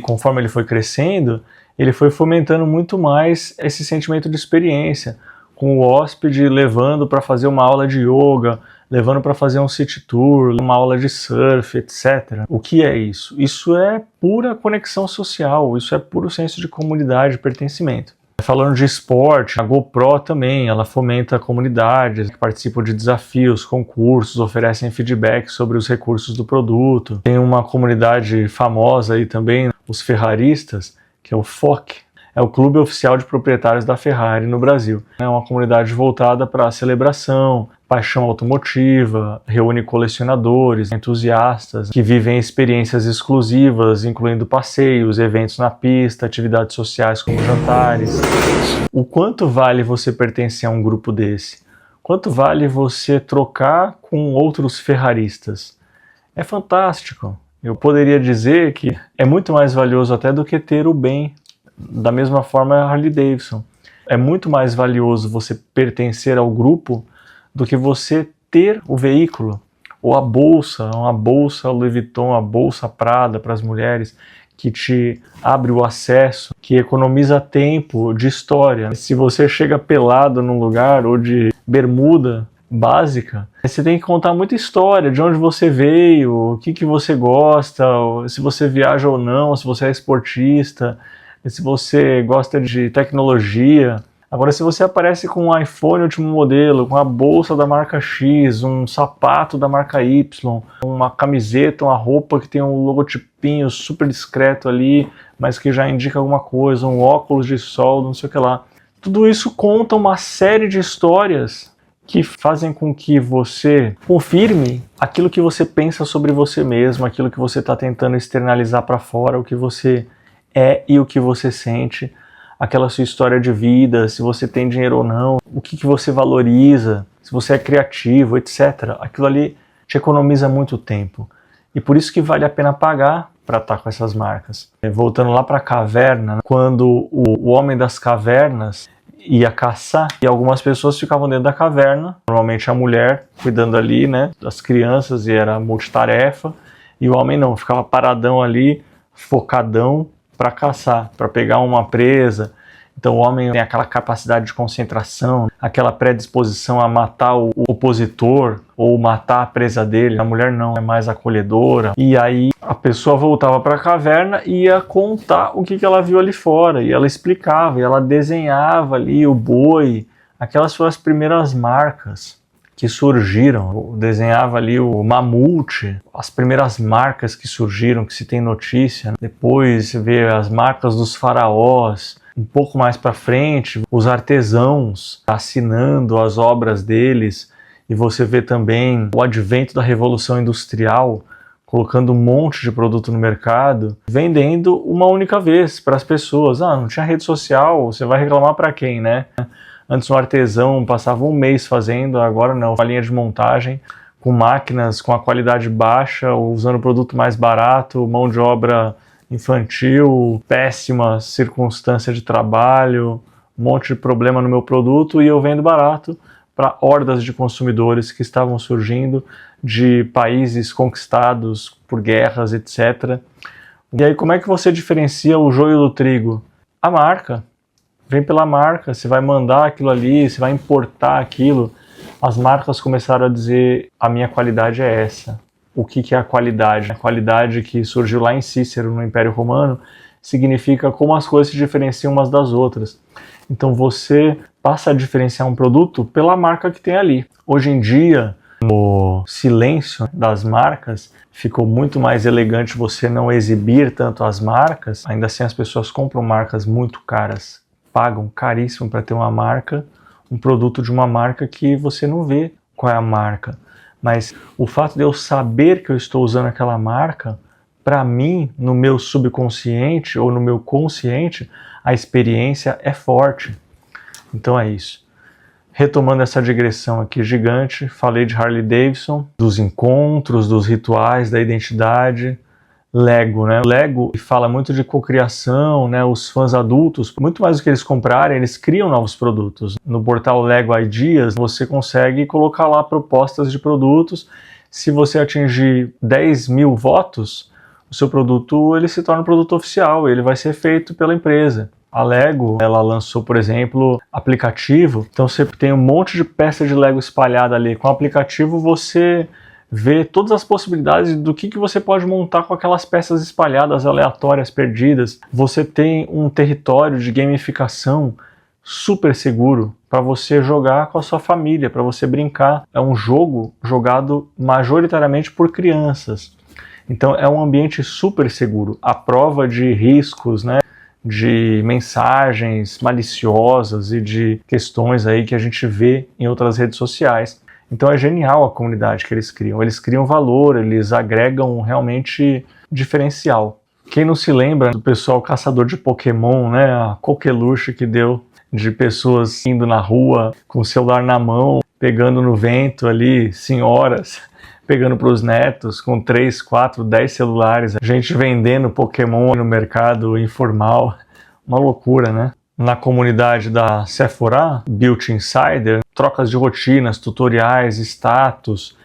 conforme ele foi crescendo, ele foi fomentando muito mais esse sentimento de experiência, com o hóspede levando para fazer uma aula de yoga, levando para fazer um city tour, uma aula de surf, etc. O que é isso? Isso é pura conexão social, isso é puro senso de comunidade, de pertencimento. Falando de esporte, a GoPro também, ela fomenta comunidades que participam de desafios, concursos, oferecem feedback sobre os recursos do produto. Tem uma comunidade famosa aí também, os ferraristas, que é o FOC, é o Clube Oficial de Proprietários da Ferrari no Brasil. É uma comunidade voltada para a celebração, paixão automotiva, reúne colecionadores, entusiastas que vivem experiências exclusivas, incluindo passeios, eventos na pista, atividades sociais como jantares. O quanto vale você pertencer a um grupo desse? Quanto vale você trocar com outros ferraristas? é fantástico. Eu poderia dizer que é muito mais valioso até do que ter o bem. Da mesma forma, a Harley Davidson. É muito mais valioso você pertencer ao grupo do que você ter o veículo. Ou a bolsa, uma bolsa Louis Vuitton, a bolsa Prada para as mulheres, que te abre o acesso, que economiza tempo de história. Se você chega pelado num lugar ou de bermuda básica, você tem que contar muita história, de onde você veio, o que você gosta, se você viaja ou não, se você é esportista, se você gosta de tecnologia. Agora, se você aparece com um iPhone último modelo, com a bolsa da marca X, um sapato da marca Y, uma camiseta, uma roupa que tem um logotipinho super discreto ali, mas que já indica alguma coisa, um óculos de sol, não sei o que lá. Tudo isso conta uma série de histórias que fazem com que você confirme aquilo que você pensa sobre você mesmo, aquilo que você está tentando externalizar para fora, o que você é e o que você sente, aquela sua história de vida, se você tem dinheiro ou não, o que você valoriza, se você é criativo, etc. Aquilo ali te economiza muito tempo. E por isso que vale a pena pagar para estar com essas marcas. Voltando lá para a caverna, quando o homem das cavernas ia caçar, e algumas pessoas ficavam dentro da caverna, normalmente a mulher cuidando ali, né, das crianças, e era multitarefa, e o homem não, ficava paradão ali, focadão, para caçar, para pegar uma presa. Então o homem tem aquela capacidade de concentração, aquela predisposição a matar o opositor ou matar a presa dele. A mulher não, é mais acolhedora. E aí a pessoa voltava para a caverna e ia contar o que ela viu ali fora. E ela explicava, e ela desenhava ali o boi. Aquelas foram as primeiras marcas que surgiram. Desenhava ali o mamute, as primeiras marcas que surgiram, que se tem notícia. Depois você vê as marcas dos faraós. Um pouco mais para frente, os artesãos assinando as obras deles. E você vê também o advento da Revolução Industrial, colocando um monte de produto no mercado, vendendo uma única vez para as pessoas. Ah, não tinha rede social, você vai reclamar para quem, né? Antes um artesão passava um mês fazendo, agora não, uma linha de montagem com máquinas com a qualidade baixa, usando produto mais barato, mão de obra infantil, péssima circunstância de trabalho, um monte de problema no meu produto, e eu vendo barato para hordas de consumidores que estavam surgindo de países conquistados por guerras, etc. E aí como é que você diferencia o joio do trigo? A marca. Vem pela marca, você vai mandar aquilo ali, você vai importar aquilo. As marcas começaram a dizer, a minha qualidade é essa. O que é a qualidade? A qualidade que surgiu lá em Cícero, no Império Romano, significa como as coisas se diferenciam umas das outras. Então você passa a diferenciar um produto pela marca que tem ali. Hoje em dia, o silêncio das marcas ficou muito mais elegante você não exibir tanto as marcas. Ainda assim as pessoas compram marcas muito caras, pagam caríssimo para ter uma marca, um produto de uma marca que você não vê qual é a marca. Mas o fato de eu saber que eu estou usando aquela marca, para mim, no meu subconsciente ou no meu consciente, a experiência é forte. Então é isso. Retomando essa digressão aqui gigante, falei de Harley Davidson, dos encontros, dos rituais, da identidade. Lego, né? Lego fala muito de cocriação, né? Os fãs adultos, muito mais do que eles comprarem, eles criam novos produtos. No portal Lego Ideas, você consegue colocar lá propostas de produtos. Se você atingir 10 mil votos, o seu produto ele se torna um produto oficial, ele vai ser feito pela empresa. A Lego, ela lançou, por exemplo, aplicativo. Então você tem um monte de peça de Lego espalhada ali. Com o aplicativo você ver todas as possibilidades do que você pode montar com aquelas peças espalhadas, aleatórias, perdidas. Você tem um território de gamificação super seguro para você jogar com a sua família, para você brincar. É um jogo jogado majoritariamente por crianças. Então é um ambiente super seguro, à prova de riscos, né? De mensagens maliciosas e de questões aí que a gente vê em outras redes sociais. Então é genial a comunidade que eles criam. Eles criam valor, eles agregam realmente diferencial. Quem não se lembra do pessoal caçador de Pokémon, né? A coqueluche que deu de pessoas indo na rua com o celular na mão, pegando no vento ali, senhoras, pegando para os netos com 3, 4, 10 celulares, a gente vendendo Pokémon no mercado informal, uma loucura, né? Na comunidade da Sephora, Beauty Insider, trocas de rotinas, tutoriais, status,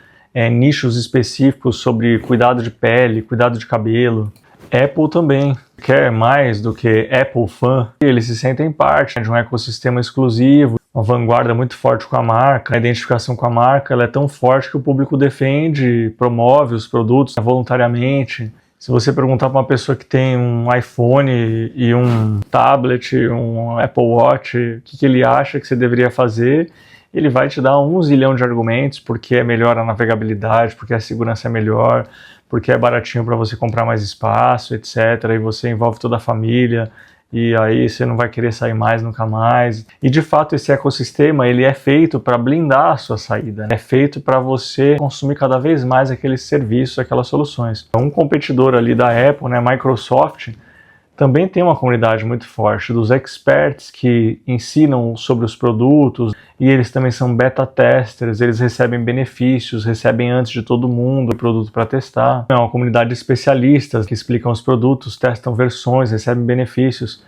nichos específicos sobre cuidado de pele, cuidado de cabelo. Apple também quer mais do que Apple fã. Eles se sentem parte de um ecossistema exclusivo, uma vanguarda muito forte com a marca. A identificação com a marca ela é tão forte que o público defende, promove os produtos voluntariamente. Se você perguntar para uma pessoa que tem um iPhone e um tablet, um Apple Watch, o que ele acha que você deveria fazer, ele vai te dar 1 zilhão de argumentos, porque é melhor a navegabilidade, porque a segurança é melhor, porque é baratinho para você comprar mais espaço, etc. E você envolve toda a família, e aí você não vai querer sair mais, nunca mais. E de fato esse ecossistema ele é feito para blindar a sua saída, né? É feito para você consumir cada vez mais aqueles serviços, aquelas soluções. Um competidor ali da Apple, né, Microsoft, também tem uma comunidade muito forte dos experts que ensinam sobre os produtos e eles também são beta testers, eles recebem benefícios, recebem antes de todo mundo o produto para testar. É uma comunidade de especialistas que explicam os produtos, testam versões, recebem benefícios.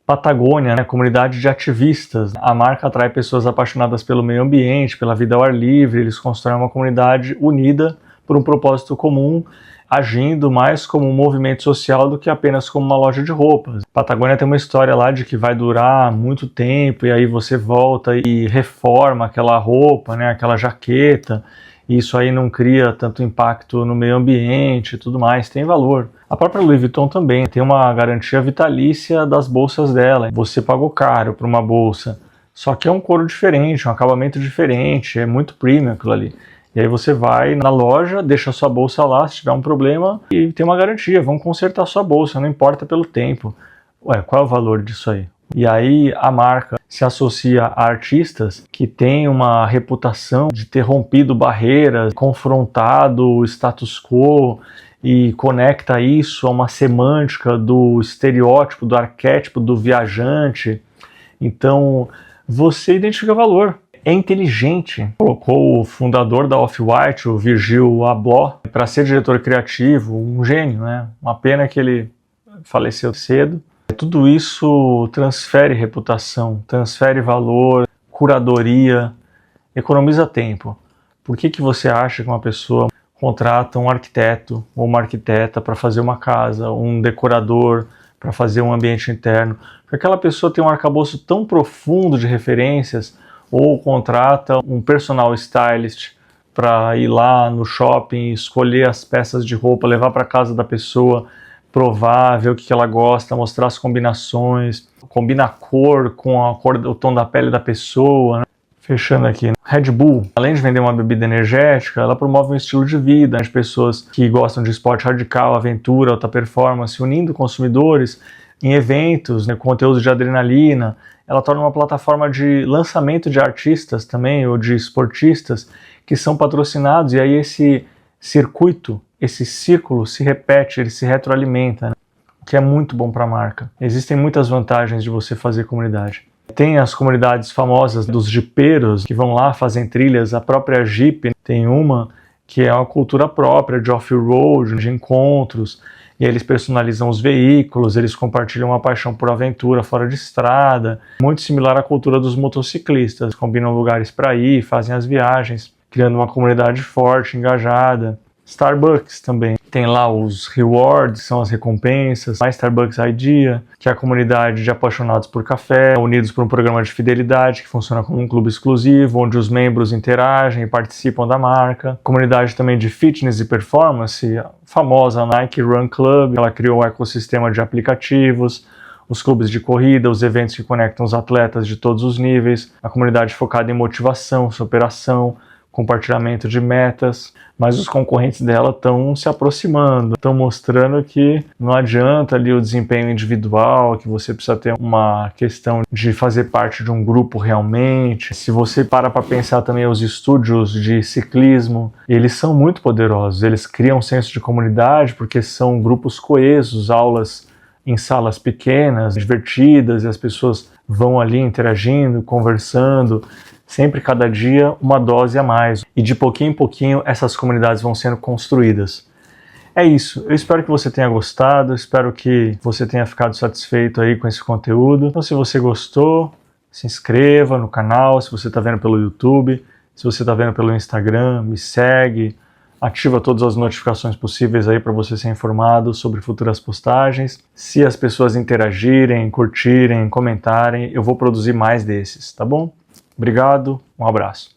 Patagônia, né, comunidade de ativistas. A marca atrai pessoas apaixonadas pelo meio ambiente, pela vida ao ar livre, eles constroem uma comunidade unida por um propósito comum, agindo mais como um movimento social do que apenas como uma loja de roupas. Patagônia tem uma história lá de que vai durar muito tempo e aí você volta e reforma aquela roupa, né, aquela jaqueta, e isso aí não cria tanto impacto no meio ambiente e tudo mais, tem valor. A própria Louis Vuitton também tem uma garantia vitalícia das bolsas dela. Você pagou caro por uma bolsa, só que é um couro diferente, um acabamento diferente, é muito premium aquilo ali. E aí você vai na loja, deixa a sua bolsa lá, se tiver um problema, e tem uma garantia, vão consertar a sua bolsa, não importa pelo tempo. Ué, qual é o valor disso aí? E aí a marca se associa a artistas que têm uma reputação de ter rompido barreiras, confrontado o status quo e conecta isso a uma semântica do estereótipo, do arquétipo do viajante. Então você identifica valor. É inteligente. Colocou o fundador da Off-White, o Virgil Abloh, para ser diretor criativo, um gênio, né? Uma pena que ele faleceu cedo. Tudo isso transfere reputação, transfere valor, curadoria, economiza tempo. Por que você acha que uma pessoa contrata um arquiteto ou uma arquiteta para fazer uma casa, um decorador para fazer um ambiente interno? Porque aquela pessoa tem um arcabouço tão profundo de referências, ou contrata um personal stylist para ir lá no shopping, escolher as peças de roupa, levar para casa da pessoa, provar, ver o que ela gosta, mostrar as combinações, combina a cor com a cor, o tom da pele da pessoa, né? Fechando aqui, Red Bull, além de vender uma bebida energética, ela promove um estilo de vida, né, de pessoas que gostam de esporte radical, aventura, alta performance, unindo consumidores em eventos, né, conteúdo de adrenalina. Ela torna uma plataforma de lançamento de artistas também, ou de esportistas, que são patrocinados, e aí esse circuito, esse círculo se repete, ele se retroalimenta, né? O que é muito bom para a marca. Existem muitas vantagens de você fazer comunidade. Tem as comunidades famosas dos jipeiros, que vão lá, fazem trilhas, a própria Jeep tem uma que é uma cultura própria de off-road, de encontros, e eles personalizam os veículos, eles compartilham uma paixão por aventura fora de estrada, muito similar à cultura dos motociclistas, combinam lugares para ir, fazem as viagens, criando uma comunidade forte, engajada. Starbucks também tem lá os rewards, são as recompensas, mais Starbucks Idea, que é a comunidade de apaixonados por café, unidos por um programa de fidelidade que funciona como um clube exclusivo, onde os membros interagem e participam da marca. Comunidade também de fitness e performance, a famosa Nike Run Club, ela criou um ecossistema de aplicativos, os clubes de corrida, os eventos que conectam os atletas de todos os níveis, a comunidade focada em motivação, superação, compartilhamento de metas, mas os concorrentes dela estão se aproximando, estão mostrando que não adianta ali o desempenho individual, que você precisa ter uma questão de fazer parte de um grupo realmente. Se você para pensar também os estúdios de ciclismo, eles são muito poderosos, eles criam um senso de comunidade porque são grupos coesos, aulas em salas pequenas, divertidas, e as pessoas vão ali interagindo, conversando, sempre cada dia uma dose a mais. E de pouquinho em pouquinho essas comunidades vão sendo construídas. É isso, eu espero que você tenha gostado, espero que você tenha ficado satisfeito aí com esse conteúdo. Então se você gostou, se inscreva no canal, se você está vendo pelo YouTube, se você está vendo pelo Instagram, me segue, ativa todas as notificações possíveis aí para você ser informado sobre futuras postagens. Se as pessoas interagirem, curtirem, comentarem, eu vou produzir mais desses, tá bom? Obrigado, um abraço.